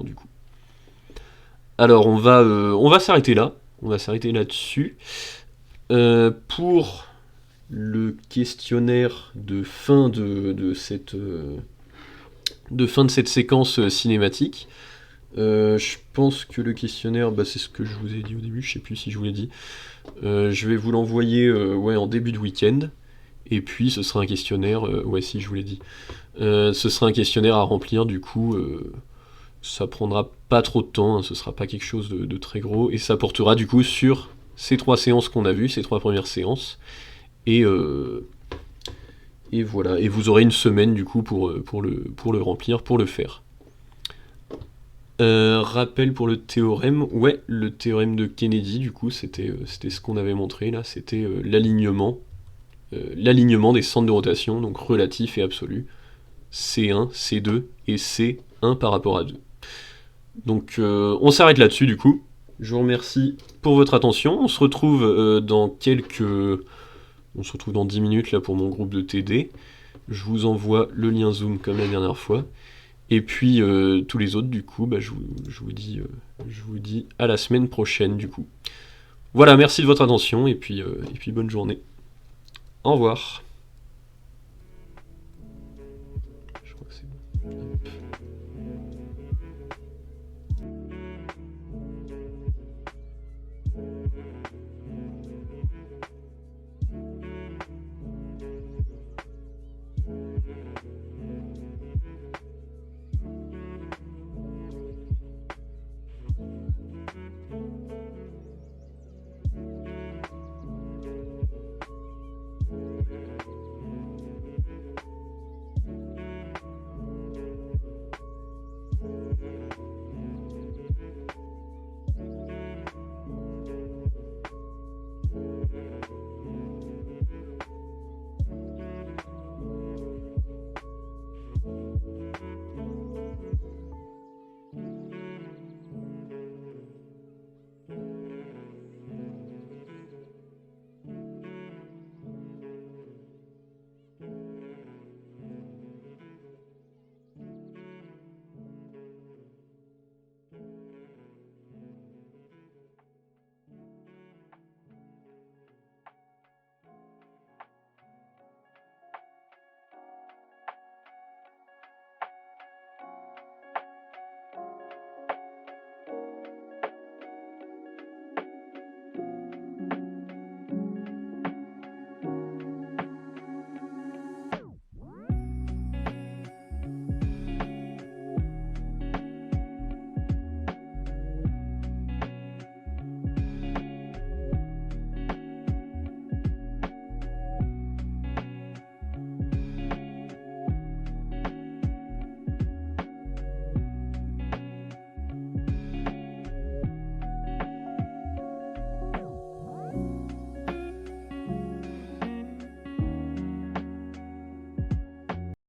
du coup. Alors on va s'arrêter là, on va s'arrêter là-dessus. Pour le questionnaire de fin de cette séquence cinématique, je pense que le questionnaire, c'est ce que je vous ai dit au début, je sais plus si je vous l'ai dit. Je vais vous l'envoyer en début de week-end. Et puis ce sera un questionnaire, si je vous l'ai dit. Ce sera un questionnaire à remplir, du coup, ça prendra pas trop de temps, hein, ce sera pas quelque chose de très gros, et ça portera du coup sur ces 3 séances qu'on a vues, ces 3 premières séances. Et voilà, et vous aurez une semaine du coup pour le remplir, pour le faire. Rappel pour le théorème, le théorème de Kennedy, du coup, c'était ce qu'on avait montré là, c'était l'alignement des centres de rotation, donc relatif et absolu, C1, C2 et C1 par rapport à 2. Donc on s'arrête là-dessus du coup. Je vous remercie pour votre attention. On se retrouve dans 10 minutes là pour mon groupe de TD. Je vous envoie le lien Zoom comme la dernière fois. Et puis tous les autres du coup, je vous dis à la semaine prochaine du coup. Voilà, merci de votre attention et puis bonne journée. Au revoir.